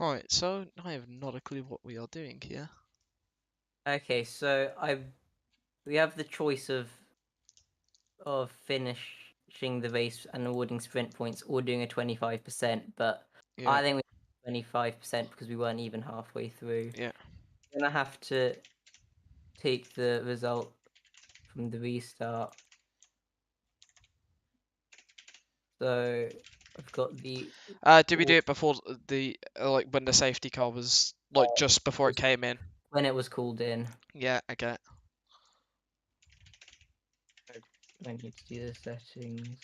Right, so I have not a clue what we are doing here. Okay, so we have the choice of finishing the race and awarding sprint points or doing a 25%, but Yeah, I think we 25% because we weren't even halfway through. yeah. We're gonna have to take the result from the restart. So I've got the Did we do it before the like when the safety car was like just before it came in? when it was called in. Yeah, okay. I need to do the settings.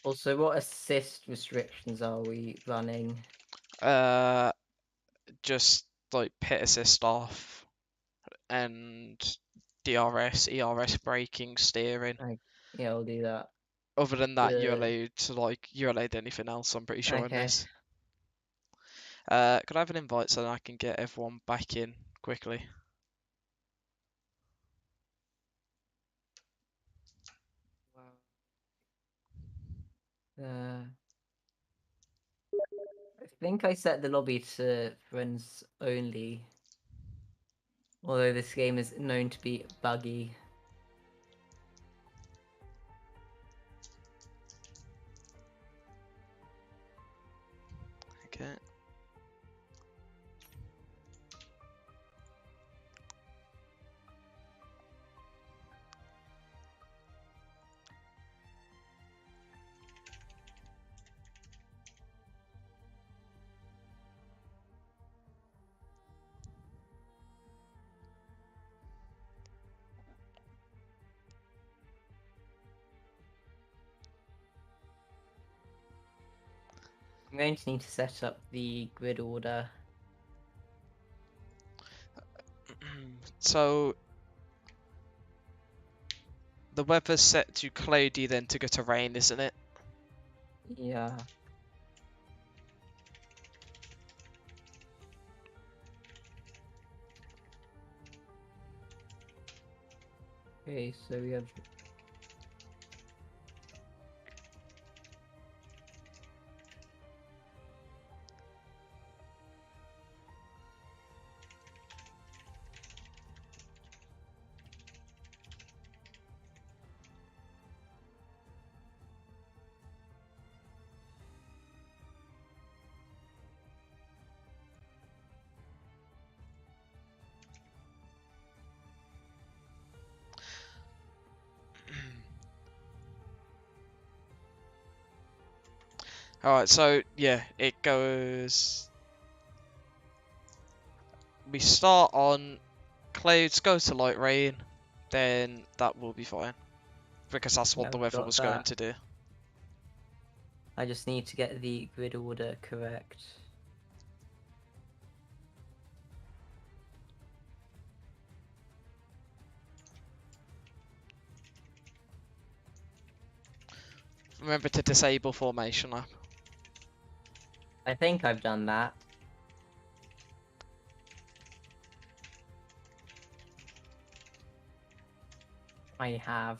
Also, what assist restrictions are we running? Just like pit assist off and DRS, ERS braking, steering. Yeah, I'll do that. Other than that, you're Good. allowed to like you're allowed anything else. I'm pretty sure in Okay. this. Could I have an invite so that I can get everyone back in quickly? I think I set the lobby to friends only. Although this game is known to be buggy. Okay. I'm going to need to set up the grid order. So the weather's set to cloudy then to go to rain, isn't it? Yeah. Okay, so we have. Alright, so yeah, it goes. We start on clouds, go to light rain, then that will be fine. Because that's what Yeah, the we've weather got was going that. to do. I just need to get the grid order correct. Remember to disable formation app. I think I've done that. I have.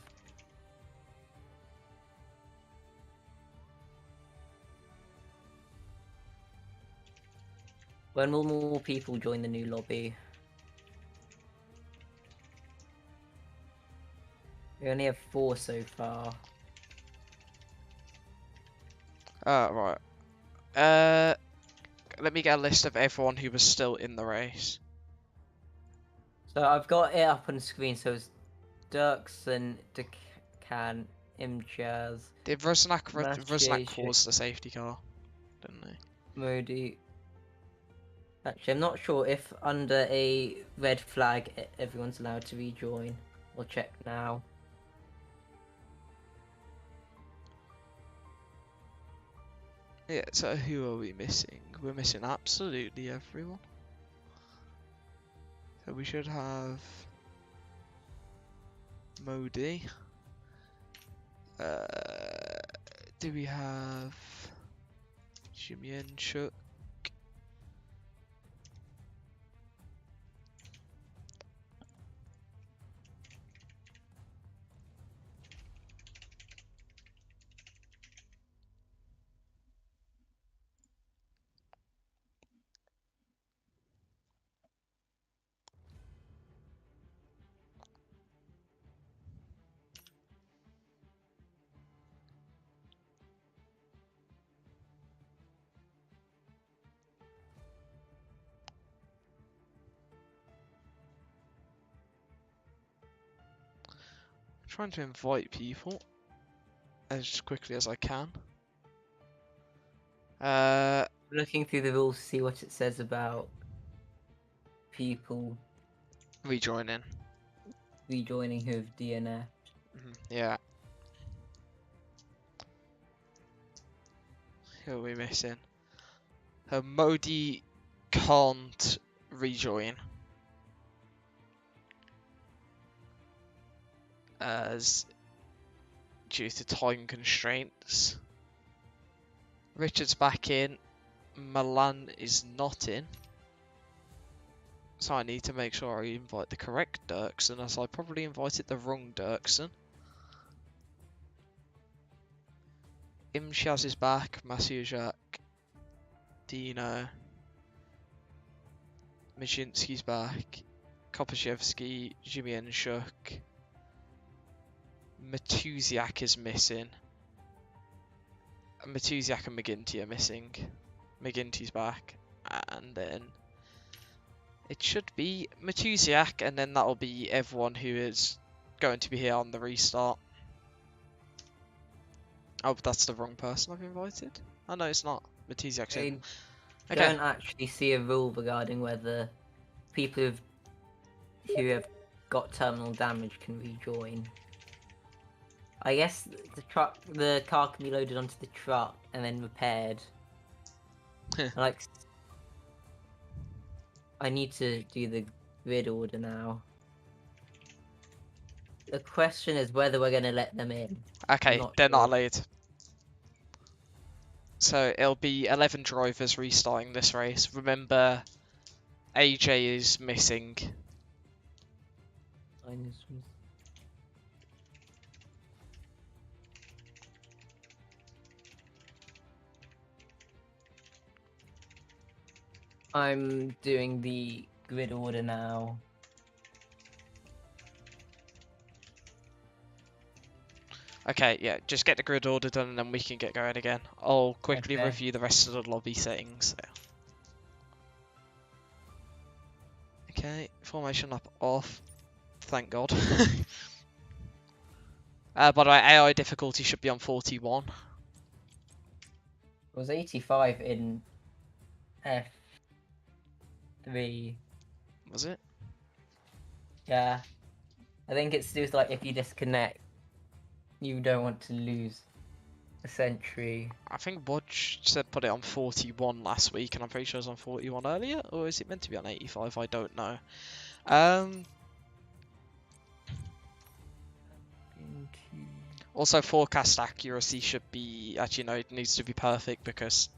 When will more people join the new lobby? We only have 4 so far. Right. Let me get a list of everyone who was still in the race. So I've got it up on screen, so it's Dirksen, Takant, Imchaz, Did Rosnak Mathieu, cause the safety car? Didn't he? Modi. Actually, I'm not sure if under a red flag everyone's allowed to rejoin. We'll check now. Yeah, so who are we missing? We're missing absolutely everyone. So we should have Modi. Do we have Jimien Shuk? I'm trying to invite people as quickly as I can. Looking through the rules to see what it says about people Rejoining. rejoining who have DNF. Yeah. Who are we missing? Modi can't rejoin as due to time constraints. Richard's back in. Milan is not in. So I need to make sure I invite the correct Dirksen, as I probably invited the wrong Dirksen. Imshaz is back. Mathieu Jacques. Dino. Mijinski's back. Kopaszewski. Jimien Shuk. Matusiak is missing. Matusiak and McGinty are missing. McGinty's back. And then it should be Matusiak, and then that'll be everyone who is going to be here on the restart. Oh, but that's the wrong person I've invited. Oh no, it's not. Matusiak's in. I Okay. don't actually see a rule regarding whether people who have got terminal damage can rejoin. I guess the car can be loaded onto the truck and then repaired. Like, I need to do the grid order now. The question is whether we're going to let them in. Okay, Not they're not sure. allowed. So it'll be 11 drivers restarting this race. Remember, AJ is missing. I'm doing the grid order now. Okay, yeah, just get the grid order done and then we can get going again. I'll quickly Okay. review the rest of the lobby settings. Okay, formation up off. Thank God. By the way, AI difficulty should be on 41. It was 85 in F3. Was it? Yeah. I think it's to do with like if you disconnect, you don't want to lose a century. I think Bodge said put it on 41 last week, and I'm pretty sure it was on 41 earlier, or is it meant to be on 85? I don't know. Also, forecast accuracy should be... Actually, no, it needs to be perfect because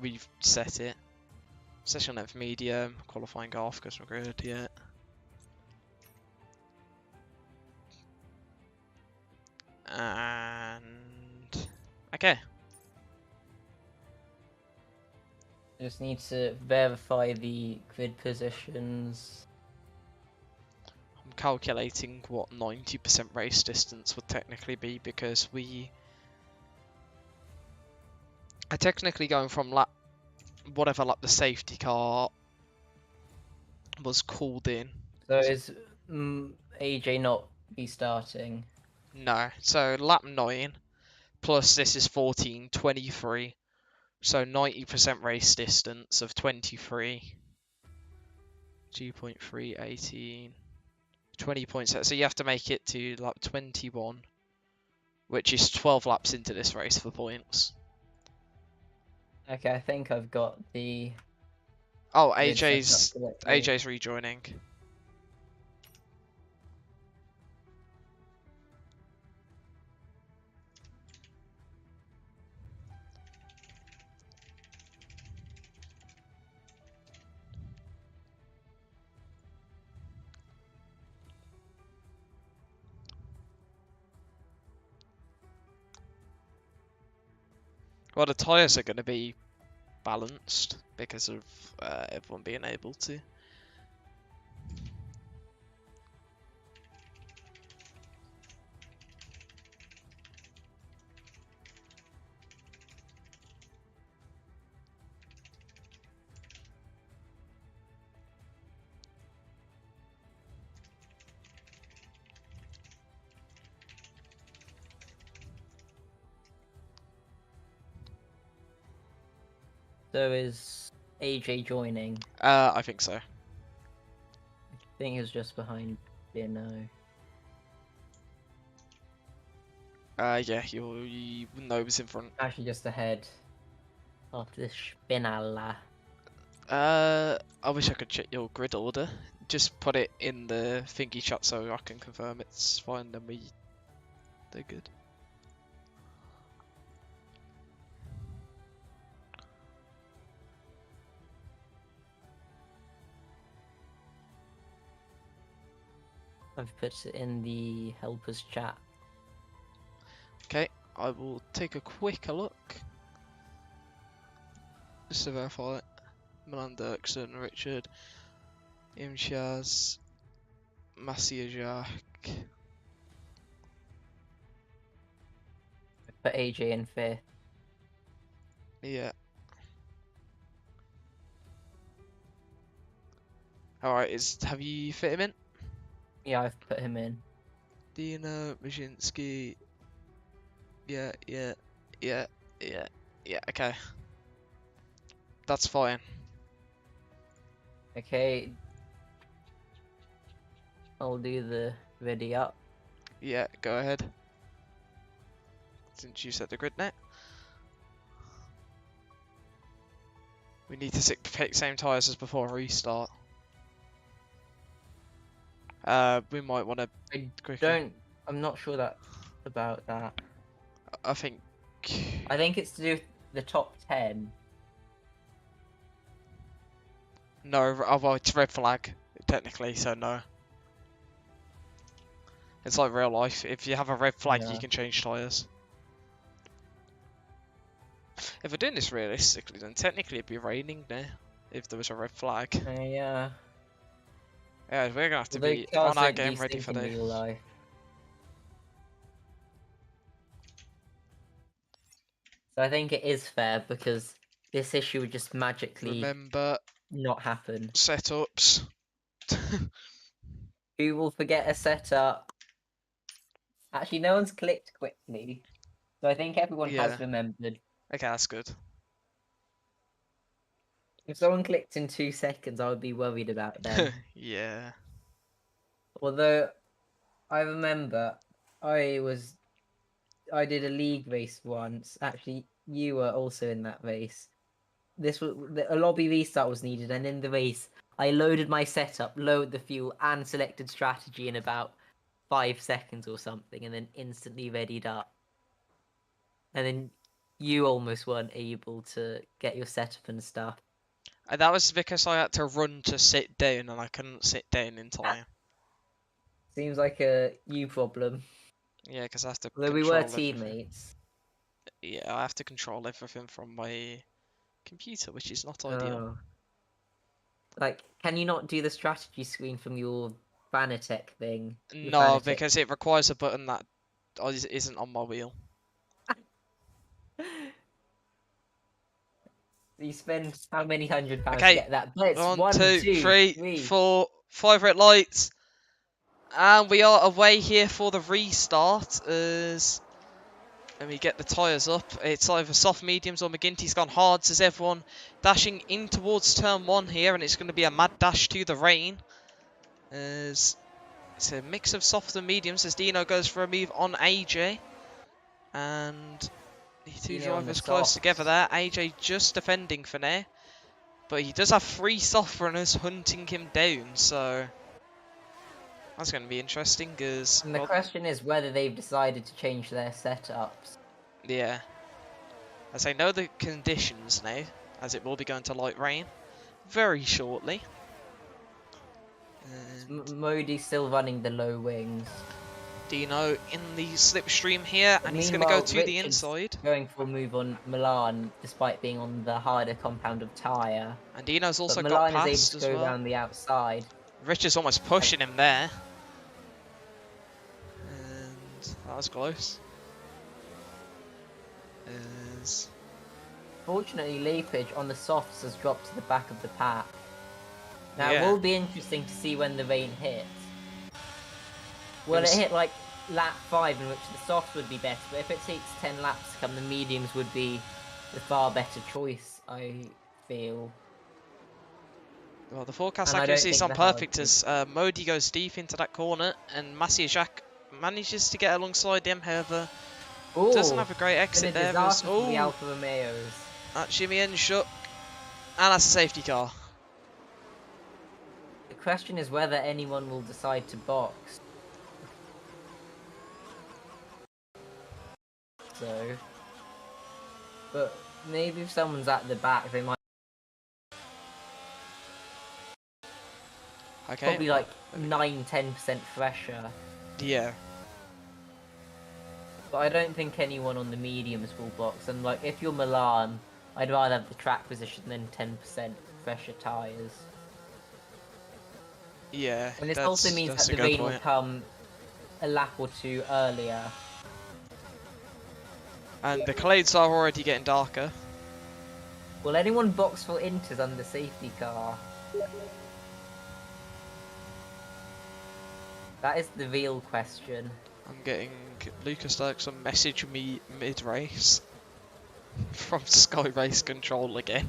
we've set it. Session length medium, qualifying off because we're good, yeah. And... Okay. Just need to verify the grid positions. I'm calculating what 90% race distance would technically be because we are technically going from lap, whatever lap the safety car was called in. So is AJ not restarting? No, so lap 9 plus this is 14, 23. So 90% race distance of 23. 2.3, 18. 20 points. So you have to make it to lap 21, which is 12 laps into this race for points. Okay, I think I've got the... Oh, grid set up correctly. AJ's rejoining. Well, the tyres are going to be balanced because of everyone being able to. So is AJ joining? I think so. I think he was just behind Bino. Yeah, you know was in front. Actually, just ahead. After this spinalla. I wish I could check your grid order. Just put it in the thingy chat so I can confirm it's fine, then they're good. I've put it in the helpers chat. Okay, I will take a quick look. Just to verify it. Milan Dirksen, Richard, Imshaz, Massia Jacques. I put AJ in fifth. Yeah. Alright, have you fit him in? Yeah, I've put him in. Dino, Majinski. Yeah, okay. That's fine. Okay. I'll do the ready up. Yeah, go ahead. Since you set the grid net. We need to pick same tyres as before restart. We might want to quickly. I'm not sure about that. I think it's to do with the top 10. no. Oh, well, it's red flag technically, so no. It's like real life. If you have a red flag, Yeah. you can change tyres. If we're doing this realistically, then technically it'd be raining now. if there was a red flag. Yeah. Yeah, we're gonna have to Although be cars on our don't do game these ready things for in this. real life. So I think it is fair because this issue would just magically Remember not happen. setups. Who will forget a setup? Actually, no one's clicked quickly. So I think everyone Yeah. has remembered. Okay, that's good. If someone clicked in 2 seconds, I would be worried about them. Yeah. Although, I remember I did a league race once. Actually, you were also in that race. A lobby restart was needed, and in the race, I loaded my setup, lowered the fuel, and selected strategy in about 5 seconds or something, and then instantly readied up. And then you almost weren't able to get your setup and stuff. And that was because I had to run to sit down and I couldn't sit down in time. Seems like a you problem. Yeah, because I have to Although we control were everything. teammates. Yeah, I have to control everything from my computer, which is not ideal. Oh. Like, can you not do the strategy screen from your Fanatec thing? Your No, Fanatec- because it requires a button that isn't on my wheel. You spend how many £100 to Okay, get that? But it's 1, 2, 3, 3. 4, 5 red lights. And we are away here for the restart. Let me get the tyres up. It's either soft mediums or McGinty's gone hards as everyone dashing in towards turn 1 here. And it's going to be a mad dash to the rain. As it's a mix of soft and mediums as Dino goes for a move on AJ. And the two Dino on the drivers close softs. together there. AJ just defending for now. But he does have 3 soft runners hunting him down. So that's going to be interesting. Because And the question is whether they've decided to change their setups. yeah. As I know the conditions now, as it will be going to light rain very shortly. And Modi's still running the low wings. Dino in the slipstream here, and he's going to go to the inside. Going for a move on Milan, despite being on the harder compound of tyre. And Dino's also But got Milan past is able as to go well. around the outside. Richard's almost pushing him there. And that was close. As Fortunately, Leapage on the softs has dropped to the back of the pack. Now, Yeah. it will be interesting to see when the rain hits. Will it was- hit like lap 5, in which the softs would be better, but if it takes 10 laps to come, the mediums would be the far better choice, I feel. Well, the forecast And I don't accuracy is think on the hard perfect as Modi goes deep into that corner, and Massiajak manages to get alongside him, however, doesn't have a great Been a exit there. disaster for the Oh, Alfa Romeos. that shimmy end shook, and that's a safety car. The question is whether anyone will decide to box. So, but maybe if someone's at the back, they might Okay. probably like 9-10% fresher. Yeah. But I don't think anyone on the mediums will box. And like, if you're Milan, I'd rather have the track position than 10% fresher tyres. Yeah. And this that's, also means that's that a the good rain will point. come a lap or 2 earlier. And the clouds are already getting darker. Will anyone box for Inters under safety car? That is the real question. I'm getting Lucas Dirksen message me mid-race from Sky Race Control again.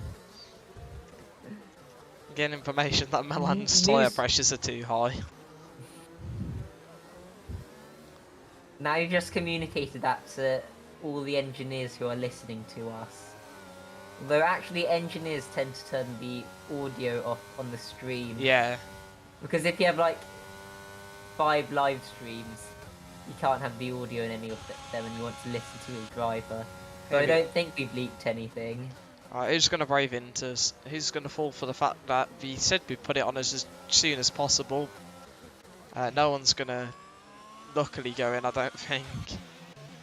Getting information that Milan's tyre pressures are too high. Now you just communicated that to all the engineers who are listening to us. Though actually engineers tend to turn the audio off on the stream. Yeah. Because if you have like 5 live streams, you can't have the audio in any of them and you want to listen to your driver. So I don't think we've leaked anything. Alright, who's going to brave into us? Who's going to fall for the fact that we said we'd put it on us as soon as possible? No one's going to luckily go in, I don't think.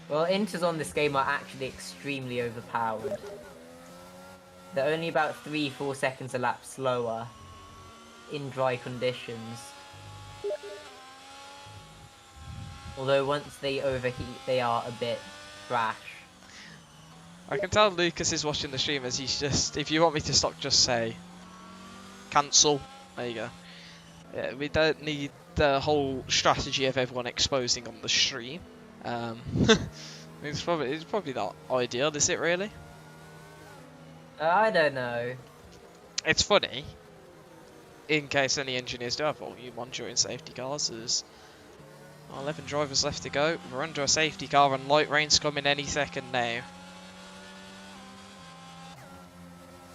Well, Inters on this game are actually extremely overpowered. They're only about 3-4 seconds a lap slower in dry conditions. Although once they overheat, they are a bit trash. I can tell Lucas is watching the stream as he's just, if you want me to stop, just say, cancel. There you go. Yeah, we don't need the whole strategy of everyone exposing on the stream. It's probably not ideal, is it really? I don't know. It's funny, in case any engineers do have volume on during safety cars, there's 11 drivers left to go. We're under a safety car and light rain's coming any second now.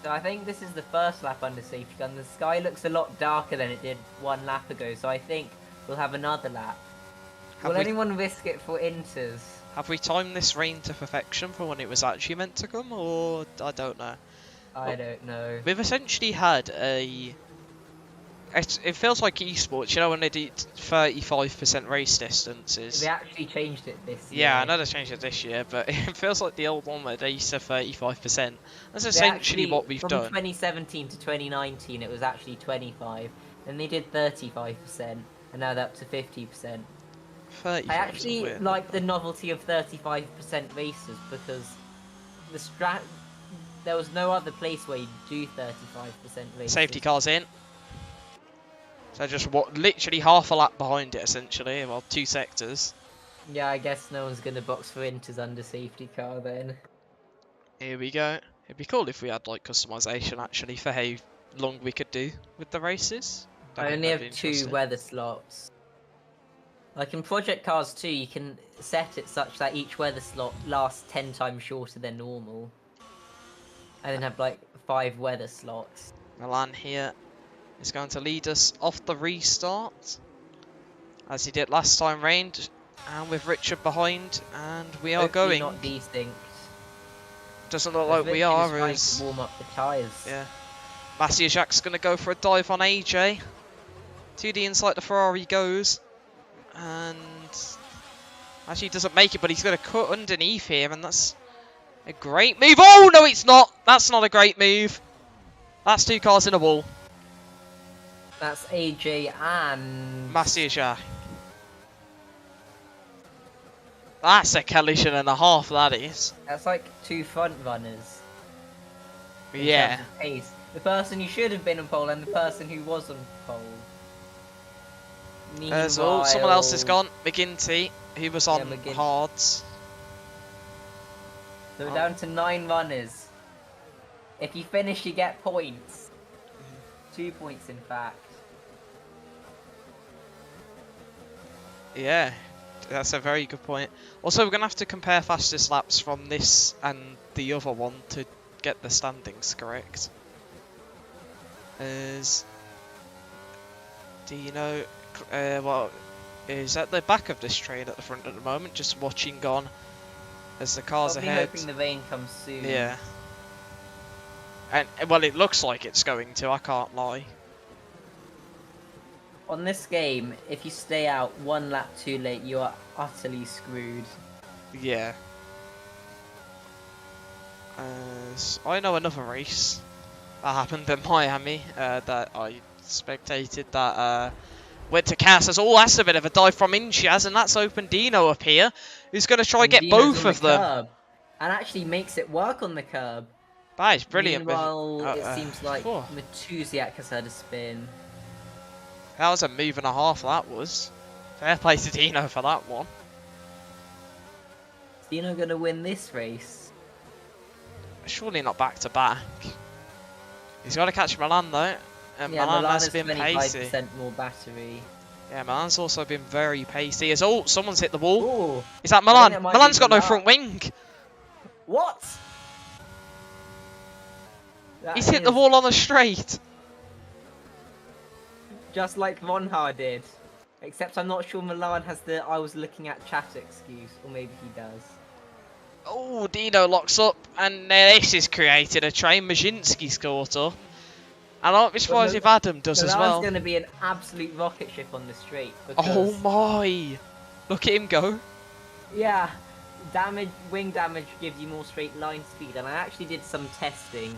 So I think this is the first lap under safety car, and the sky looks a lot darker than it did 1 lap ago, so I think we'll have another lap. Will anyone risk it for inters? Have we timed this rain to perfection for when it was actually meant to come, or I don't know? I don't know. We've essentially had a... It feels like esports, you know, when they do 35% race distances. They actually changed it this year. Yeah, I know they changed it this year, but it feels like the old one where they used to 35%. That's essentially what we've done. From 2017 to 2019, it was actually 25. Then they did 35%, and now they're up to 50%. I actually like the novelty of 35% races because there was no other place where you do 35% races. Safety car's in. So just literally half a lap behind it, essentially. Well, 2 sectors. Yeah, I guess no one's gonna box for inters under safety car then. Here we go. It'd be cool if we had like customization actually for how long we could do with the races. I only have 2 weather slots. Like in Project Cars 2, you can set it such that each weather slot lasts 10 times shorter than normal. And then have like 5 weather slots. Milan here is going to lead us off the restart, as he did last time rained, and with Richard behind, and we are Hopefully going. Not desynced. Doesn't look like we are. Trying to warm up the tyres. Yeah. Maciejczak's going to go for a dive on AJ. 2D inside the Ferrari goes, and actually doesn't make it, but he's going to cut underneath here, and that's a great move. Oh no, it's not. That's not a great move. That's 2 cars in a wall. That's AJ and Maciejczak. That's a collision and a half, that is. That's like 2 front runners. Yeah. Pace. The person who should have been on pole and the person who was on pole. So someone else is gone. McGinty, who was on hards. So we're down to 9 runners. If you finish, you get points. 2 points, in fact. Yeah, that's a very good point. Also, we're going to have to compare fastest laps from this and the other one to get the standings correct. As Dino, well, is at the back of this train at the front at the moment, just watching on as the cars ahead. Hoping the rain comes soon. Yeah. And, well, it looks like it's going to, I can't lie. On this game, if you stay out 1 lap too late, you are utterly screwed. Yeah. I know another race that happened in Miami that I spectated that went to Casas. Oh, that's a bit of a dive from Inchiaz, and that's Open Dino up here, who's going to try and get Dino's both of them. Curb, and actually makes it work on the curb. That is brilliant. Meanwhile, it seems like Matusiak has had a spin. That was a move and a half, that was. Fair play to Dino for that one. Is Dino going to win this race? Surely not back to back. He's got to catch Milan though. And yeah, Milan has been 25% pacey. more battery. Yeah, Milan's also been very pacey. Oh, someone's hit the wall. Ooh, is that Milan? Milan's got no front wing. What? He's hit the wall on the straight. Just like Vonhar did. Except I'm not sure Milan has the I was looking at chat excuse. Or maybe he does. Oh, Dino locks up. And this is created a train. Majinski's caught up. And I won't be surprised if Adam does as well. Milan's going to be an absolute rocket ship on the straight. Oh my! Look at him go. Yeah. Wing damage gives you more straight line speed. And I actually did some testing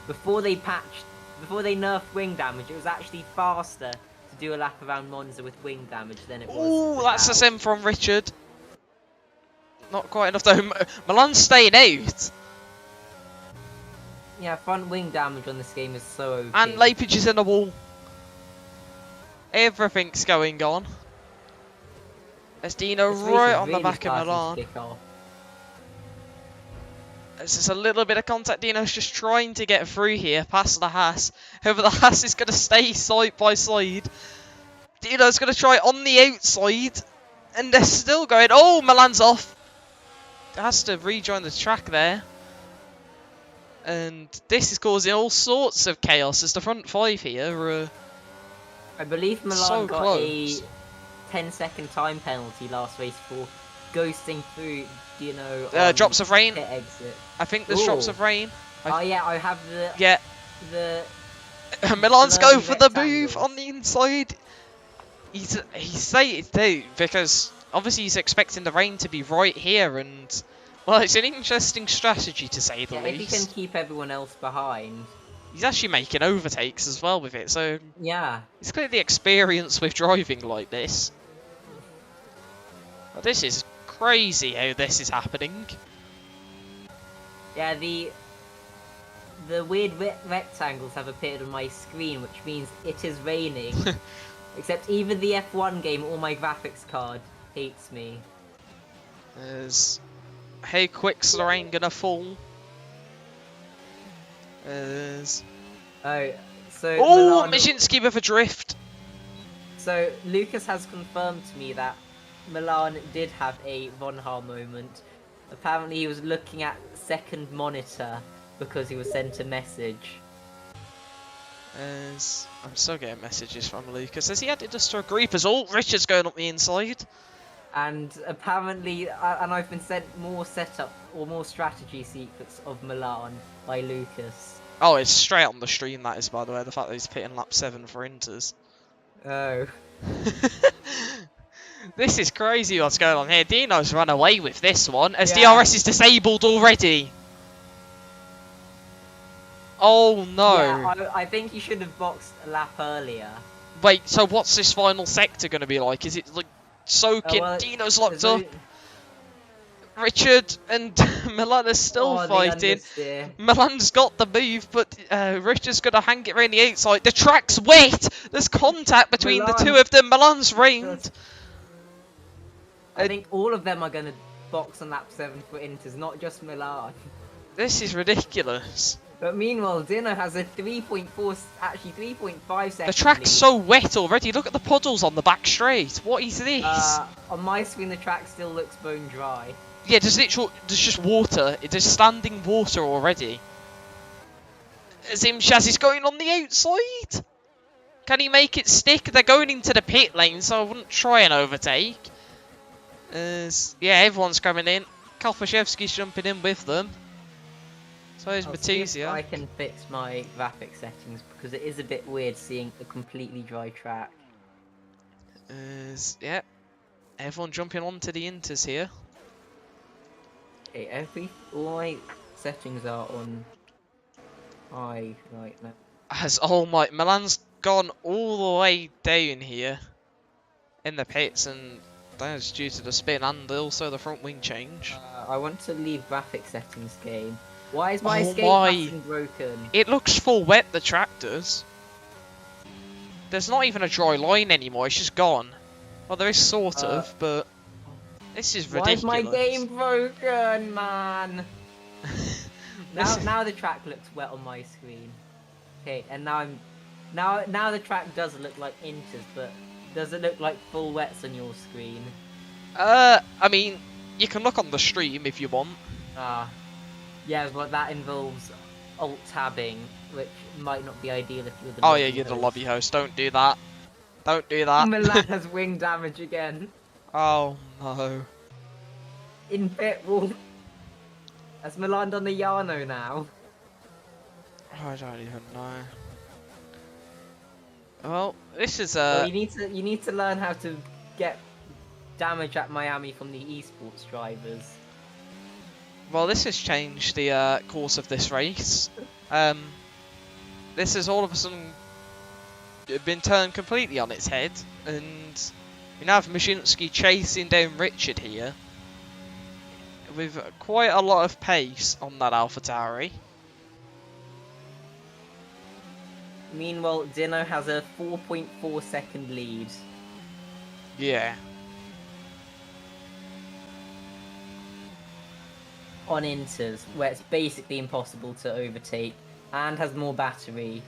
before they nerfed wing damage, it was actually faster to do a lap around Monza with wing damage than it was. Ooh, that's a without. sim from Richard. Not quite enough though. Milan's staying out. Yeah, front wing damage on this game is so OP. And Lapage is in the wall. Everything's going on. There's Dino This race right is on the really back of starting to Milan. kick off. There's just a little bit of contact. Dino's just trying to get through here past the Haas. However, the Haas is going to stay side by side. Dino's going to try on the outside. And they're still going. Oh, Milan's off. Has to rejoin the track there. And this is causing all sorts of chaos as the front five here. I believe Milan so got close. a 10-second time penalty last race for ghosting through, Drops of rain. pit exit. I think there's drops Ooh. of rain. Oh yeah, I have Yeah. the Milan's blurry go for the move rectangles. on the inside. He's sated too because obviously he's expecting the rain to be right here, and well, it's an interesting strategy to say the yeah, if he least. can keep everyone else behind. He's actually making overtakes as well with it, so Yeah. he's clearly experienced with driving like this. But this is crazy how this is happening. Yeah, the weird rectangles have appeared on my screen, which means it is raining. Except even the F1 game or my graphics card hates me. There's how quick's the rain gonna fall? There's Oh, so oh, Milan, Mishinsky with a drift. so Lucas has confirmed to me that Milan did have a Von Haar moment. Apparently he was looking at second monitor because he was sent a message. I'm still getting messages from Lucas. Has he added us to a group as all? Richard's going up the inside. And apparently, and I've been sent more setup or more strategy secrets of Milan by Lucas. Oh, it's straight on the stream, that is, by the way. The fact that he's pitting lap 7 for Inters. Oh. This is crazy what's going on here. Dino's run away with this one as Yeah. DRS is disabled already. Oh no. Yeah, I think he should have boxed a lap earlier. Wait, so what's this final sector going to be like? Is it like soaking? Oh, well, Dino's locked there's up. Richard and Milan are still the fighting. understeer. Milan's got the move, but Richard's going to hang it around the outside. The track's wet. There's contact between the Milan- two of them. Milan's rained. I think all of them are going to box on lap 7 for Inters, not just Milan. This is ridiculous. But meanwhile, Dino has a 3.4, actually 3.5 seconds. The track's so wet already. Look at the puddles on the back straight. What is this? On my screen, the track still looks bone dry. Yeah, there's just water. There's standing water already. Zimshaz is going on the outside. Can he make it stick? They're going into the pit lane, so I wouldn't try and overtake. Yeah, everyone's coming in. Kalpashevsky's jumping in with them. So is I'll see if Matizia. I can fix my graphic settings because it is a bit weird seeing a completely dry track. Yeah, everyone jumping onto the Inters here. Okay, all my settings are on high right now. As oh my, Milan's gone all the way down here in the pits, and that's due to the spin and also the front wing change. I want to leave graphic settings game. Why is my Oh escape my. pattern broken? It looks full wet, the track does. There's not even a dry line anymore, it's just gone. Well, there is sort of, but this is ridiculous. Why is my game broken, man? now the track looks wet on my screen. Okay, and now the track does look like Inters, but does it look like full wets on your screen? I mean, you can look on the stream if you want. Yeah, but that involves alt-tabbing, which might not be ideal if you're the Oh lobby yeah, you're the host. lobby host, don't do that. Don't do that. Milan has wing damage again. Oh no. In pit wall. Has Milan done the Yano now? I don't even know. Well, this is Well, you need to learn how to get damage at Miami from the esports drivers. well, this has changed the course of this race. this has all of a sudden been turned completely on its head, and we now have Mashinsky chasing down Richard here with quite a lot of pace on that AlphaTauri. Meanwhile, Dino has a 4.4 second lead. Yeah. On Inters, where it's basically impossible to overtake, and has more battery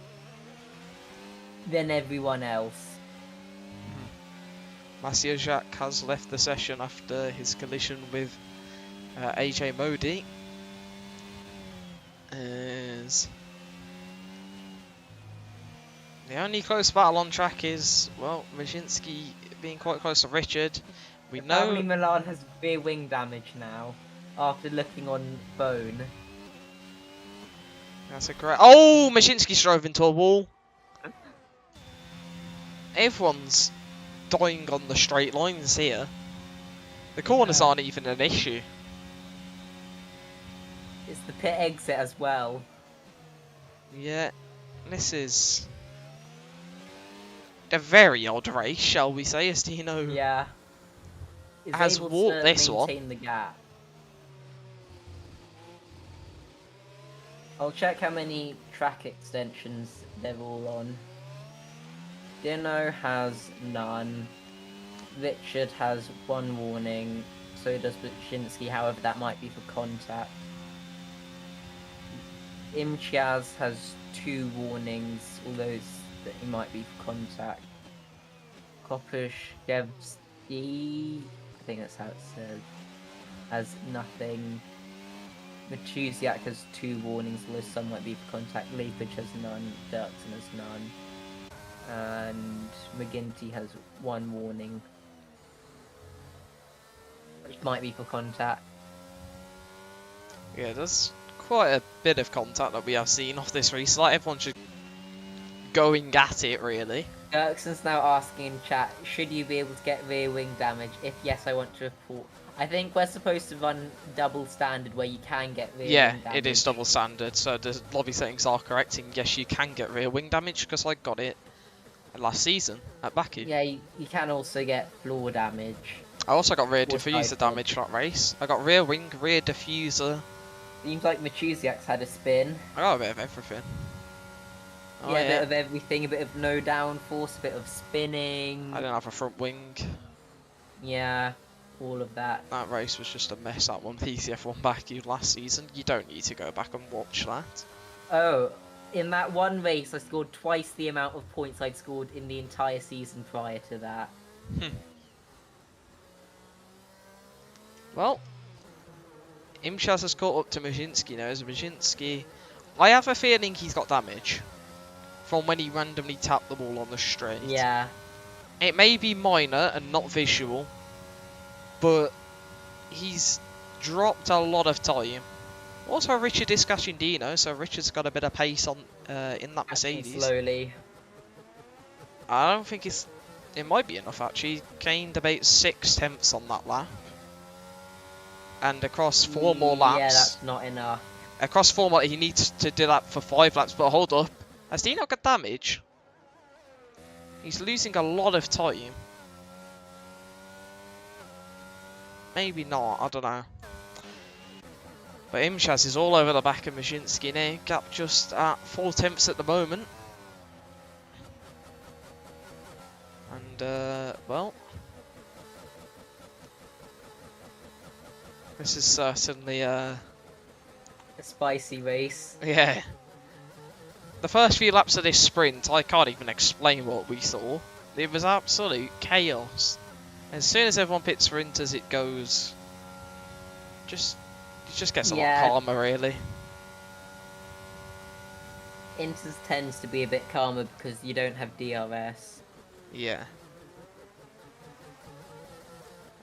than everyone else. Massio Jacques has left the session after his collision with AJ Modi. As the only close battle on track is, well, Mashinsky being quite close to Richard. We know Apparently Milan has rear wing damage now, after looking on phone. That's a great... Oh! Mashinsky's drove into a wall. Everyone's dying on the straight lines here. The corners aren't even an issue. It's the pit exit as well. Yeah, this is a very odd race, shall we say, as Dino Yeah. Is has able walked to this one. maintain the gap. I'll check how many track extensions they're all on. Dino has none. Richard has one warning. So does Buczynski, however that might be for contact. Imchiaz has 2 warnings, although that he might be for contact. Kopashevsky, I think that's how it says, has nothing. Machuziak has 2 warnings, although some might be for contact. Lepage has none, Dirksen has none. And McGinty has 1 warning, which might be for contact. Yeah, there's quite a bit of contact that we have seen off this race. Like, everyone's just going at it, really. Dirksen's now asking in chat, should you be able to get rear wing damage? If yes, I want to report. I think we're supposed to run double standard where you can get rear wing damage. It is double standard, so the lobby settings are correct, and yes, you can get rear wing damage, because I got it last season at Baku. Yeah, you can also get floor damage. I also got rear Or diffuser side damage that race. I got rear wing, rear diffuser. Seems like Machuziak's had a spin. I got a bit of everything. Oh, Yeah, a bit of everything, a bit of no downforce, a bit of spinning. I didn't have a front wing. Yeah, all of that. That race was just a mess, that one. PCF1 Baku last season. You don't need to go back and watch that. Oh, in that one race I scored twice the amount of points I'd scored in the entire season prior to that. Well, Imchaz has caught up to Mashinsky now, as Mashinsky... I have a feeling he's got damage from when he randomly tapped the ball on the straight. Yeah. It may be minor and not visual, but he's dropped a lot of time. Also, Richard is catching Dino, so Richard's got a bit of pace on in that Mercedes. Slowly. I don't think it might be enough actually. He gained about 6 tenths on that lap. And across 4 more laps. Yeah, that's not enough. Across 4 more, he needs to do that for 5 laps, but hold up. Has Dino got damage? He's losing a lot of time. Maybe not, I don't know. But Imchaz is all over the back of Mashinsky now. Gap just at 4 tenths at the moment. And, well... This is certainly, A spicy race. yeah. The first few laps of this sprint, I can't even explain what we saw. It was absolute chaos. As soon as everyone pits for inters, it goes... it just gets a lot calmer, really. Inters tends to be a bit calmer because you don't have DRS. Yeah.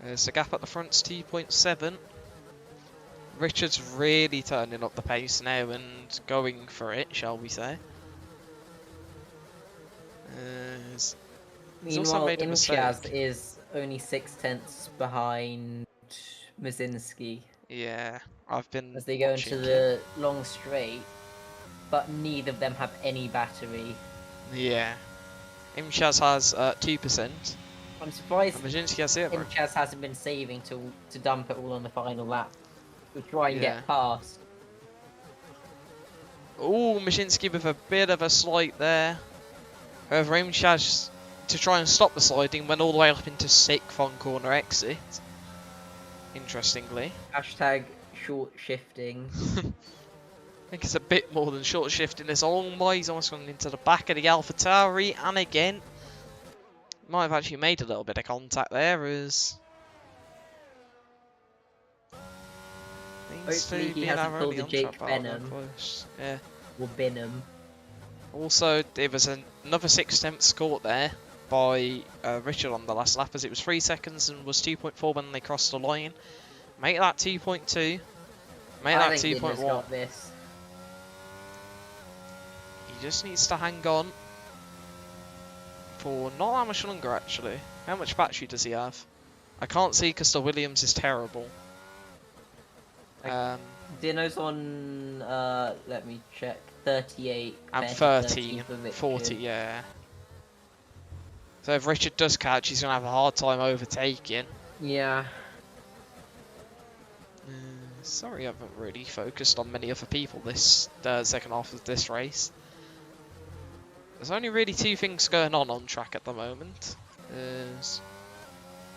There's the gap at the front's 2.7. Richard's really turning up the pace now and going for it, shall we say. He's also Meanwhile, made a mistake. Imchiaz is only 6 tenths behind Mazinski. Yeah, I've been As they go watching into it. the long straight. but neither of them have any battery. Yeah. Imchaz has 2%. I'm surprised And Majinski has 0. Imchaz hasn't been saving to dump it all on the final lap to try and Yeah. get past. Oh, Majinski with a bit of a slide there. However, Imchaz, to try and stop the sliding, went all the way up into 6th on corner exit. Interestingly. Hashtag short shifting. I think it's a bit more than short shifting. This he's almost gone into the back of the AlphaTauri, and again, might have actually made a little bit of contact there as Hopefully he hasn't pulled a Jake Benham. Yeah. Or Binham. Also, there was another 6/10 caught there by Richard on the last lap, as it was 3 seconds and was 2.4 when they crossed the line. Make that 2.2. Make that 2.1. Got this. He just needs to hang on for not that much longer, actually. How much battery does he have? I can't see because the Williams is terrible. Dino's on, let me check, 38. And 13, 40, yeah. So if Richard does catch, he's going to have a hard time overtaking. Yeah. Sorry, I haven't really focused on many other people this second half of this race. There's only really 2 things going on track at the moment.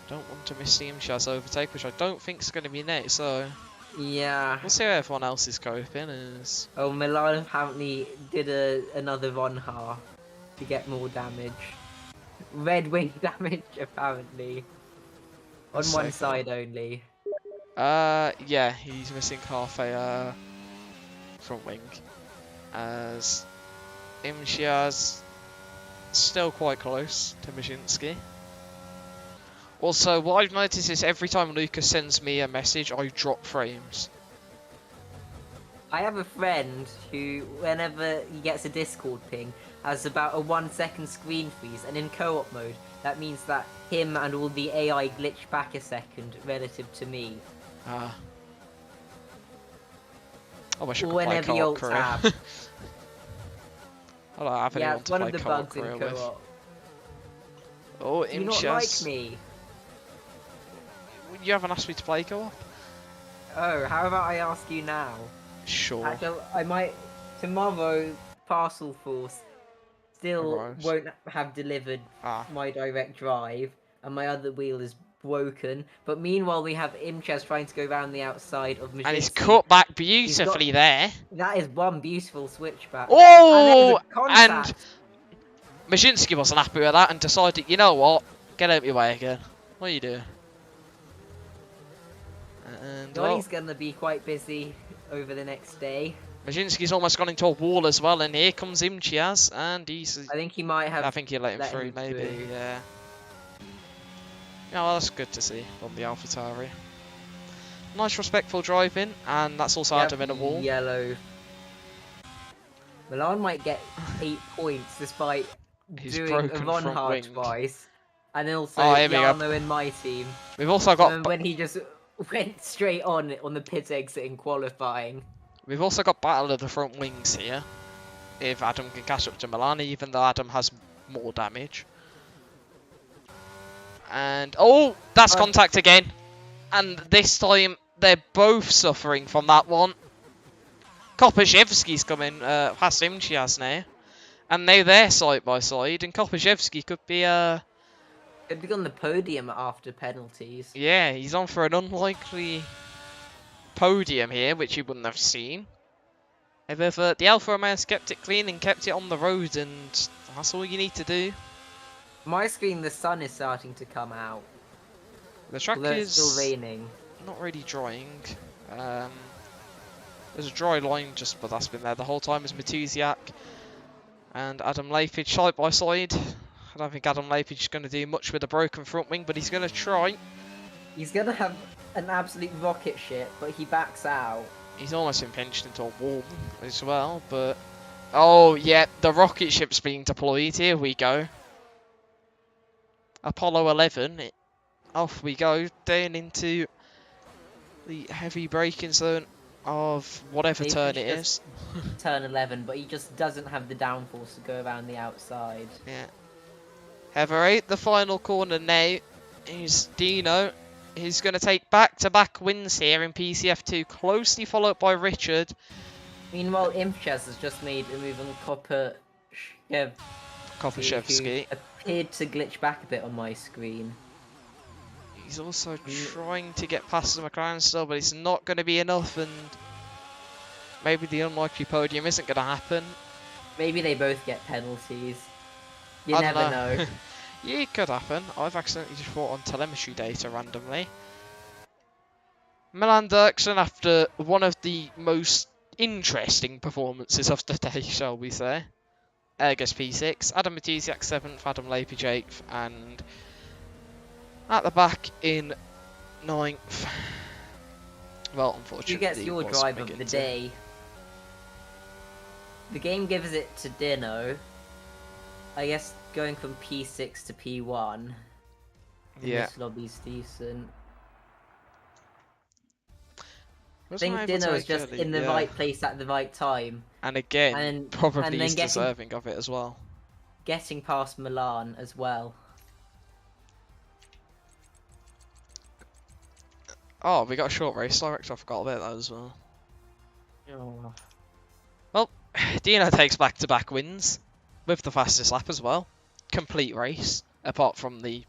Don't want to miss the Imchaz overtake, which I don't think is going to be next, so Yeah. we'll see how everyone else is coping. Oh, Milan apparently did another Vonha to get more damage. Red wing damage, apparently. On That's one so side only. Yeah, he's missing half a front wing. As Imchaz still quite close to Majinski. Also, what I've noticed is every time Lucas sends me a message, I drop frames. I have a friend who, whenever he gets a Discord ping, has about a 1 second screen freeze, and in co-op mode, that means that him and all the AI glitch back a second relative to me. I wish I Or could play whenever co-op you career. tab. I don't have Yeah, anyone it's to one play of the co-op bugs in career with. co-op. Oh, Do you not Imchaz. like me? You haven't asked me to play co-op? Oh, how about I ask you now? Sure. Actually, I might... Tomorrow, Parcel Force still Arrives. won't have delivered Ah. my direct drive, and my other wheel is broken. But meanwhile, we have Imchaz trying to go around the outside of Majinski. And he's cut back beautifully there. That is one beautiful switchback. Oh! And, And Majinski wasn't happy with that and decided, you know what? Get out of your way again. What are you doing? And Donny's gonna be quite busy over the next day. Majinski's almost gone into a wall as well, and here comes Imchaz, and he's... I think he might have... I think he let him through, maybe, yeah. Yeah, well, that's good to see on the AlphaTauri. Nice respectful driving, and that's also Adam in a wall. Yellow. Milan might get 8 points despite doing a Vonha twice. And then also Jarno in my team. We've also got... And when he just went straight on the pit exit in qualifying. We've also got battle of the front wings here. If Adam can catch up to Milan, even though Adam has more damage. And oh, that's contact again. And this time they're both suffering from that one. Kopaszewski's coming past Imchaz now. And now they're side by side, and Kopaszewski could be could be on the podium after penalties. Yeah, he's on for an unlikely podium here, which you wouldn't have seen. However, the Alfa Romeo kept it clean and kept it on the road, and that's all you need to do. My screen, the sun is starting to come out. The track is still raining. Not really drying. There's a dry line just, but that's been there the whole time. Is Matusiak and Adam Lapage side by side. I don't think Adam Lapage is going to do much with a broken front wing, but he's going to try. He's going to have an absolute rocket ship, but he backs out. He's almost been pinched into a wall as well, but... Oh, yeah, the rocket ship's being deployed. Here we go. Apollo 11. Off we go, down into the heavy braking zone. of whatever Maybe turn he it should is. turn 11, but he just doesn't have the downforce to go around the outside. Yeah. Heather 8, the final corner now is Dino. He's going to take back-to-back wins here in PCF2, closely followed by Richard. Meanwhile, Imchaz has just made a move on Kopashevsky. who appeared to glitch back a bit on my screen. He's also trying to get past the McLaren still, but it's not going to be enough, and maybe the unlikely podium isn't going to happen. Maybe they both get penalties. You I never don't know. Yeah, it could happen. I've accidentally just brought on telemetry data randomly. Milan Dirksen, after one of the most interesting performances of the day, shall we say. Gets P6, Adam Matisiak 7th, Adam Lepage 8th, and at the back in 9th. Well, unfortunately, Who gets your was drive of the McGinty. day? The game gives it to Dino. I guess going from P6 to P1 in Yeah. this lobby's decent. I Wasn't think able to Dino's just actually- in the yeah. right place at the right time. And again, And- probably and then is getting- deserving of it as well. Getting past Milan as well. Oh, we got a short race director. I forgot about that as well. Oh. Well, Dino takes back-to-back wins with the fastest lap as well. Complete race, apart from the...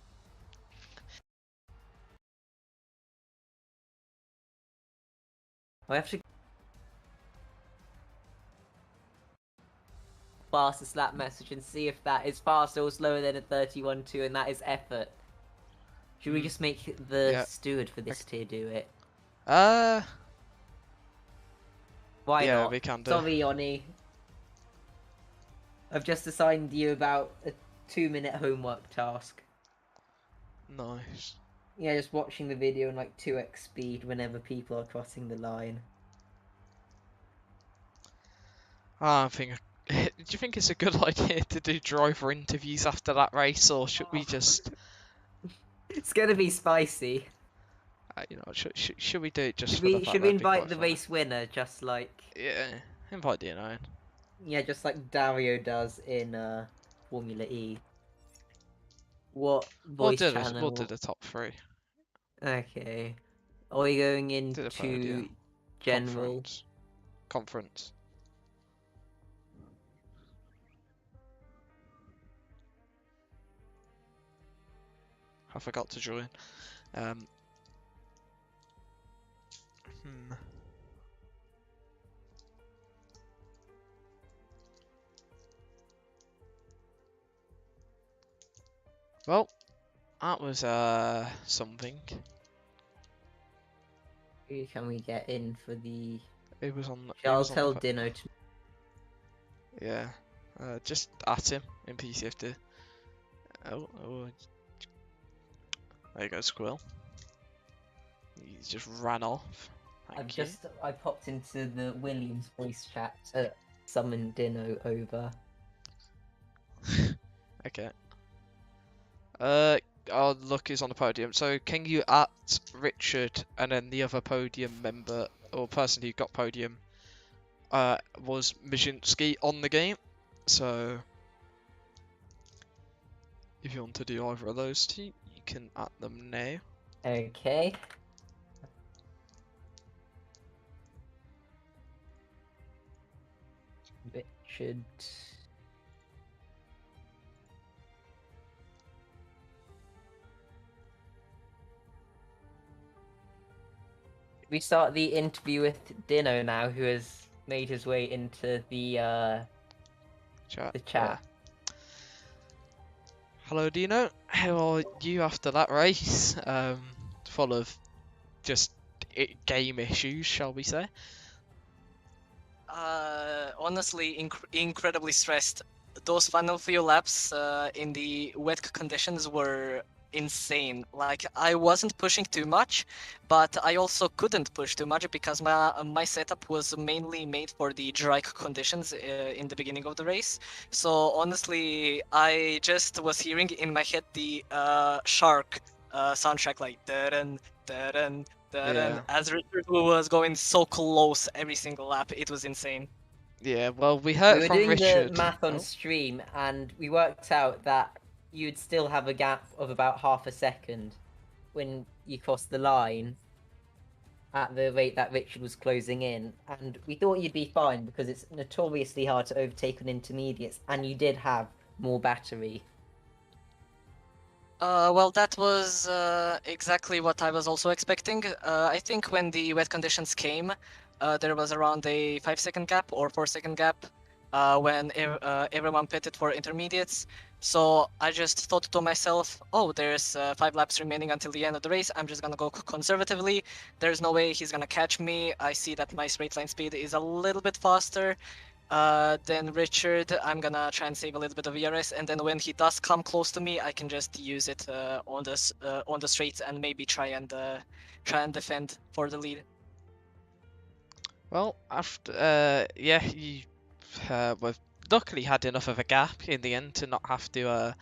I have to fastest lap message and see if that is faster or slower than a 31.2, and that is effort. Should we just make the Yeah. steward for this tier do it? Uh, Why yeah, not? we can do. Sorry, Yoni. I've just assigned you about a 2-minute homework task. Nice. Yeah, just watching the video in like 2x speed whenever people are crossing the line. I think... Do you think it's a good idea to do driver interviews after that race, or should we just... It's gonna be spicy. you know, should we do it just Should for the we fact should that we it'd be quite invite the funny? race winner just like Yeah, invite Dino in. yeah, just like Dario does in Formula E. What voice channel? We'll do the top 3. Okay. Are we going Do the into podium. general? Conference. I forgot to join. Well, that was something. Who can we get in for the? It was on. I'll tell Dino to. Yeah, just at him in PCF2. Oh, there you go, Squill. He just ran off. Thank you. I popped into the Williams voice chat to summon Dino over. Okay. Our luck is on the podium. So can you at Richard and then the other podium member or person who got podium was Mijinski on the game. So if you want to do either of those two, you can at them now. Okay. Richard. We start the interview with Dino now, who has made his way into the Chat. chat. Yeah. Hello, Dino. How are you after that race? Full of just game issues, shall we say? Honestly, incredibly stressed. Those final few laps in the wet conditions were insane. Like, I wasn't pushing too much, but I also couldn't push too much because my setup was mainly made for the dry conditions in the beginning of the race. So honestly, I just was hearing in my head the Shark soundtrack, like da-dun, da-dun, And Yeah. as Richard was going so close every single lap, it was insane. Yeah, well, we We heard were from doing Richard. the math on Oh, stream, and we worked out that you'd still have a gap of about half a second when you crossed the line at the rate that Richard was closing in, and we thought you'd be fine because it's notoriously hard to overtake on intermediates, and you did have more battery. Well, that was exactly what I was also expecting. I think when the wet conditions came, there was around a 5-second gap or 4-second gap when everyone pitted for intermediates. So I just thought to myself, oh, there's 5 laps remaining until the end of the race. I'm just gonna go conservatively. There's no way he's gonna catch me. I see that my straight line speed is a little bit faster. Then Richard, I'm gonna try and save a little bit of ERS, and then when he does come close to me, I can just use it on the straights and maybe try and defend for the lead. well, after yeah, you well, luckily had enough of a gap in the end to not have to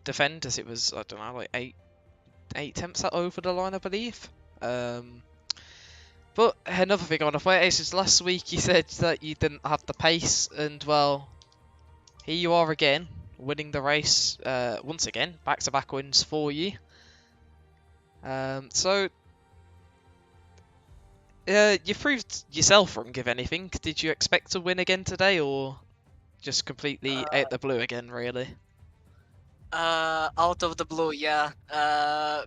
defend, as it was, I don't know, like eight attempts over the line, I believe. But another thing on the way is last week you said that you didn't have the pace, and well, here you are again, winning the race once again, back-to-back wins for you. So you proved yourself wrong, if anything. Did you expect to win again today, or just completely out the blue again, really? Out of the blue, yeah.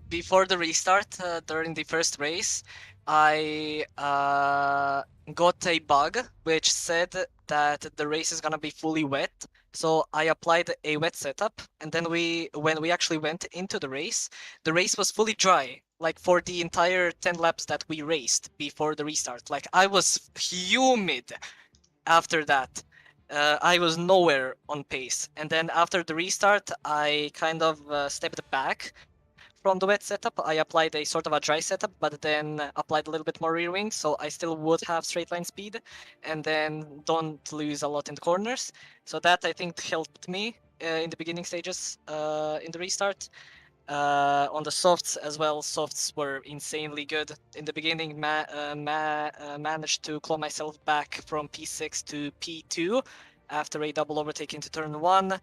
Before the restart, during the first race, I got a bug which said that the race is gonna be fully wet. So I applied a wet setup, and then when we actually went into the race was fully dry, like for the entire 10 laps that we raced before the restart. Like I was humid after that. I was nowhere on pace. And then after the restart, I kind of stepped back from the wet setup. I applied a sort of a dry setup, but then applied a little bit more rear wing, so I still would have straight line speed, and then don't lose a lot in the corners. So that I think helped me in the beginning stages in the restart. On the softs as well, softs were insanely good. In the beginning, managed to claw myself back from P6 to P2 after a double overtake into turn 1.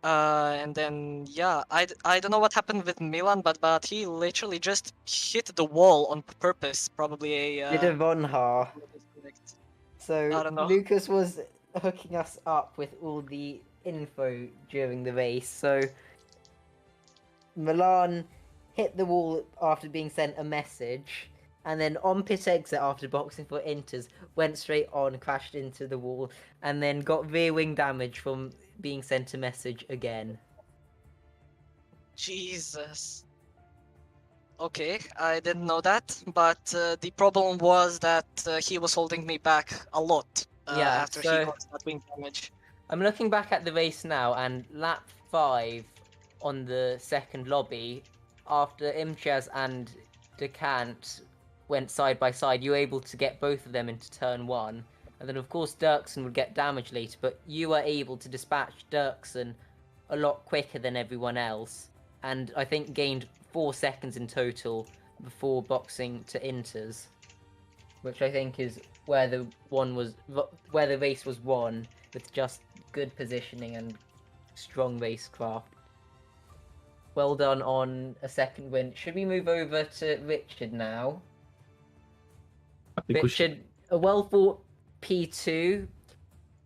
And then, yeah, I don't know what happened with Milan, but he literally just hit the wall on purpose. Probably Did a Von Haar. I So don't know. Lucas was hooking us up with all the info during the race. So Milan hit the wall after being sent a message, and then on pit exit after boxing for inters, went straight on, crashed into the wall, and then got rear wing damage from being sent a message again. Jesus. Okay, I didn't know that, but the problem was that he was holding me back a lot Yeah, after he so- got that wing damage. I'm looking back at the race now, and lap 5 on the second lobby, after Imchaz and Takant went side by side, you were able to get both of them into turn 1. And then, of course, Dirksen would get damage later, but you were able to dispatch Dirksen a lot quicker than everyone else, and I think gained 4 seconds in total before boxing to inters, which I think is where the race was won with just good positioning and strong racecraft. Well done on a second win. Should we move over to Richard now? I think we should. Richard, a well-fought P2.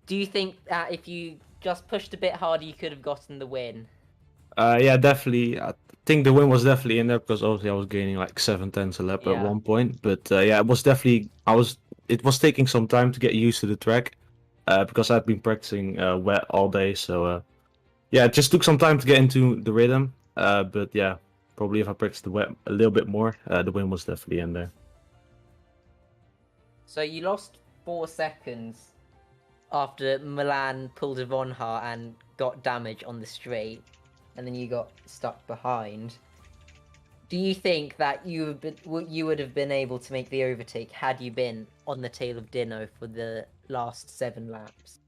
Do you think that if you just pushed a bit harder, you could have gotten the win? Yeah, definitely. I think the win was definitely in there because obviously I was gaining like 7/10 a lap at Yeah. one point. But yeah, it was definitely. It was taking some time to get used to the track because I'd been practicing wet all day. So yeah, it just took some time to get into the rhythm. But yeah, probably if I practiced the wet a little bit more, the win was definitely in there. So you lost 4 seconds after Milan pulled a Von Haar and got damage on the straight, and then you got stuck behind. Do you think that you would have been able to make the overtake had you been on the tail of Dino for the last 7 laps?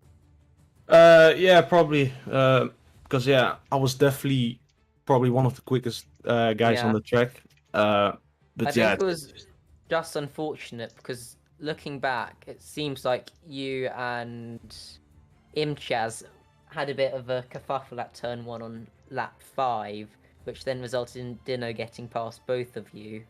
Yeah, probably. Because yeah, I was definitely probably one of the quickest guys Yeah. on the track. But I yeah, think it was just unfortunate because looking back, it seems like you and Imchaz had a bit of a kerfuffle at turn 1 on lap 5, which then resulted in Dino getting past both of you.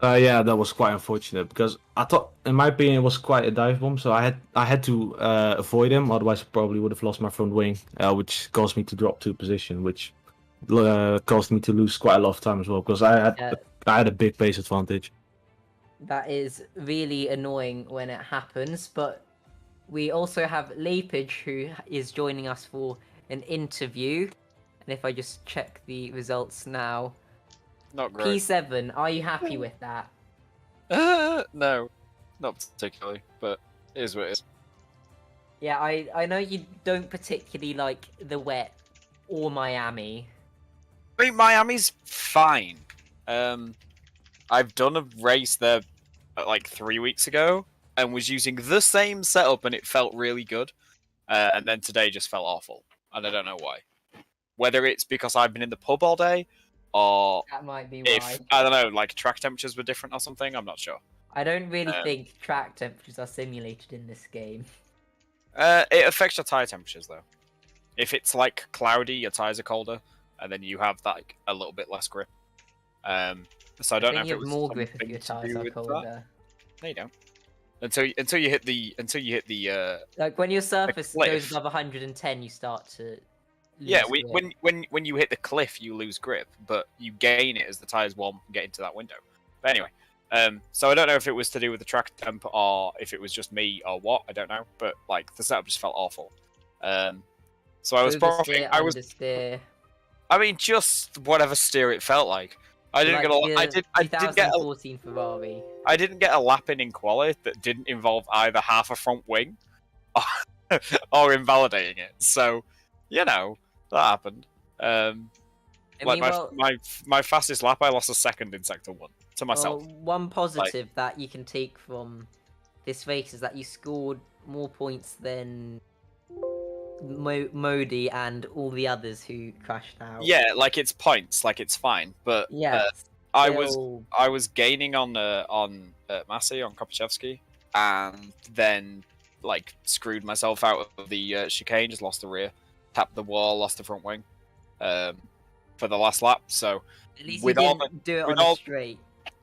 Yeah, that was quite unfortunate because I thought, in my opinion, it was quite a dive bomb. So I had to avoid him, otherwise I probably would have lost my front wing, which caused me to drop 2 position, which caused me to lose quite a lot of time as well because I had a big pace advantage. That is really annoying when it happens, but we also have Leipage who is joining us for an interview. And if I just check the results now, Not great. P7, are you happy with that? No, not particularly, but it is what it is. Yeah, I know you don't particularly like the wet or Miami. I mean, Miami's fine. I've done a race there like 3 weeks ago and was using the same setup and it felt really good. And then today just felt awful. And I don't know why. Whether it's because I've been in the pub all day or That might be if, why. I don't know, like track temperatures were different or something, I'm not sure. I don't really think track temperatures are simulated in this game. It affects your tyre temperatures though. If it's like cloudy, your tyres are colder, and then you have like a little bit less grip. So I don't know if you it have was more grip if something your to tires do are with that. colder. No, you don't. Until you hit the Like when your surface cliff. goes above 110, you start to. yeah, lose grip. when you hit the cliff, you lose grip, but you gain it as the tires warm and get into that window. But anyway, so I don't know if it was to do with the track temp or if it was just me or what. I don't know, but like the setup just felt awful. So I was probably understeer. I mean, just whatever steer it felt like. I didn't get a. I did get a. 2014 Ferrari. I didn't get a lap in quali that didn't involve either half a front wing or invalidating it. So, you know, that happened. My fastest lap, I lost a second in sector 1 to myself. Well, one positive that you can take from this race is that you scored more points than Modi and all the others who crashed out. Yeah, like it's points, like it's fine, but Yeah. I was gaining on Massey on Kopachevsky, and then like screwed myself out of the chicane, just lost the rear, tapped the wall, lost the front wing, for the last lap. So At least with you all didn't do it on a straight.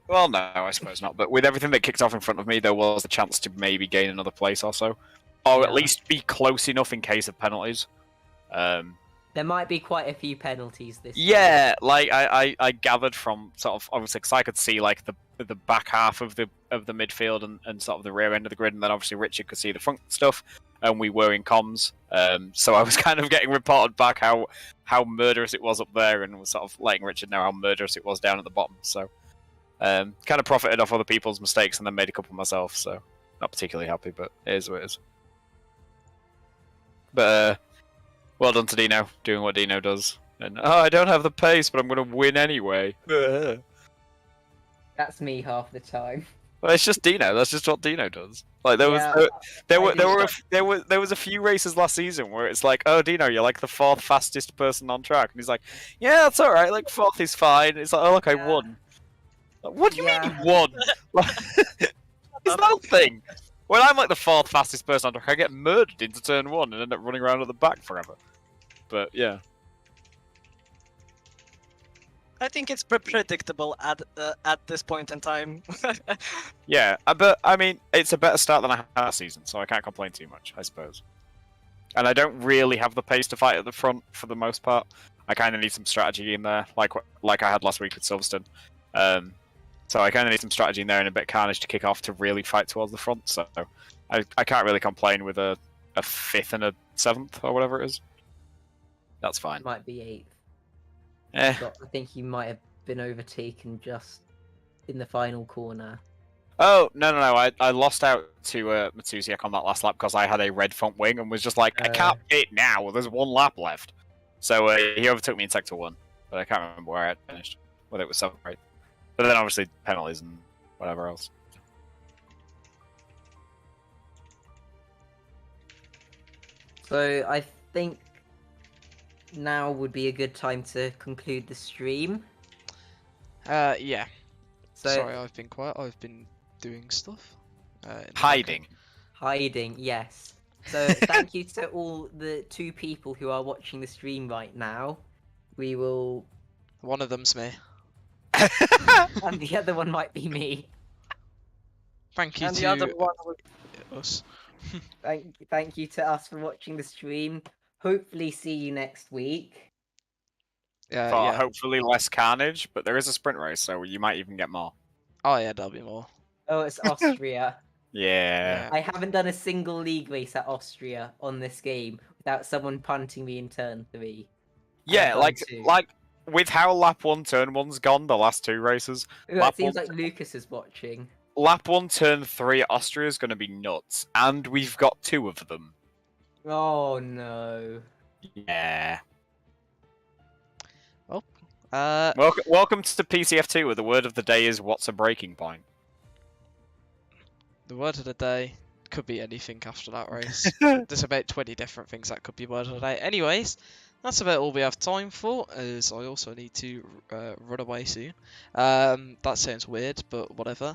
well, no, I suppose not. But with everything that kicked off in front of me, there was a chance to maybe gain another place or so, or at least be close enough in case of penalties. There might be quite a few penalties this Yeah, like I gathered from sort of obviously because I could see like the back half of the midfield and sort of the rear end of the grid, and then obviously Richard could see the front stuff, and we were in comms. So I was kind of getting reported back how murderous it was up there, and was sort of letting Richard know how murderous it was down at the bottom. So kind of profited off other people's mistakes and then made a couple myself. So not particularly happy, but it is what it is. But well done to Dino, doing what Dino does. And I don't have the pace, but I'm going to win anyway. That's me half the time. Well, it's just Dino. That's just what Dino does. Like there was a few races last season where it's like, oh Dino, you're like the 4th fastest person on track, and he's like, yeah, that's all right. Like 4th is fine. It's like, oh look, I won. Like, what do you mean you won? Like, it's nothing. When I'm like the 4th fastest person on track, I get murdered into turn 1 and end up running around at the back forever. But yeah. I think it's predictable at this point in time. Yeah, but I mean, it's a better start than I had last season, so I can't complain too much, I suppose. And I don't really have the pace to fight at the front for the most part. I kind of need some strategy in there, like I had last week with Silverstone. So I kind of need some strategy in there and a bit of carnage to kick off to really fight towards the front. So I can't really complain with a 5th and a 7th or whatever it is. That's fine. Might be 8th. Eh. I think you might have been overtaken just in the final corner. Oh, no. I lost out to Matusiak on that last lap because I had a red front wing and was just like, I can't hit it now. There's 1 lap left. So he overtook me in sector 1. But I can't remember where I had finished. Whether it was 7th or 8th. But then obviously penalties and whatever else. So I think now would be a good time to conclude the stream. Yeah. So Sorry, I've been quiet. I've been doing stuff. In the Hiding. hiding, yes. So thank you to all the 2 people who are watching the stream right now. We will, background. One of them's me. and the other one might be me. Thank you And to the other one us. Thank you to us for watching the stream. Hopefully see you next week. For Yeah. hopefully less carnage, but there is a sprint race, so you might even get more. Oh yeah, there'll be more. Oh, it's Austria. Yeah. I haven't done a single league race at Austria on this game without someone punting me in turn 3. Yeah, done like 2. with how lap 1, turn 1's gone the last 2 races. Ooh, it lap seems 1, like Lucas is watching. lap 1, turn 3, Austria's going to be nuts, and we've got 2 of them. Oh no. Yeah. Uh, Welcome to PCF2, where the word of the day is "What's a breaking point?" the word of the day could be anything after that race. There's about 20 different things that could be word of the day. Anyways, that's about all we have time for, as I also need to run away soon. That sounds weird, but whatever.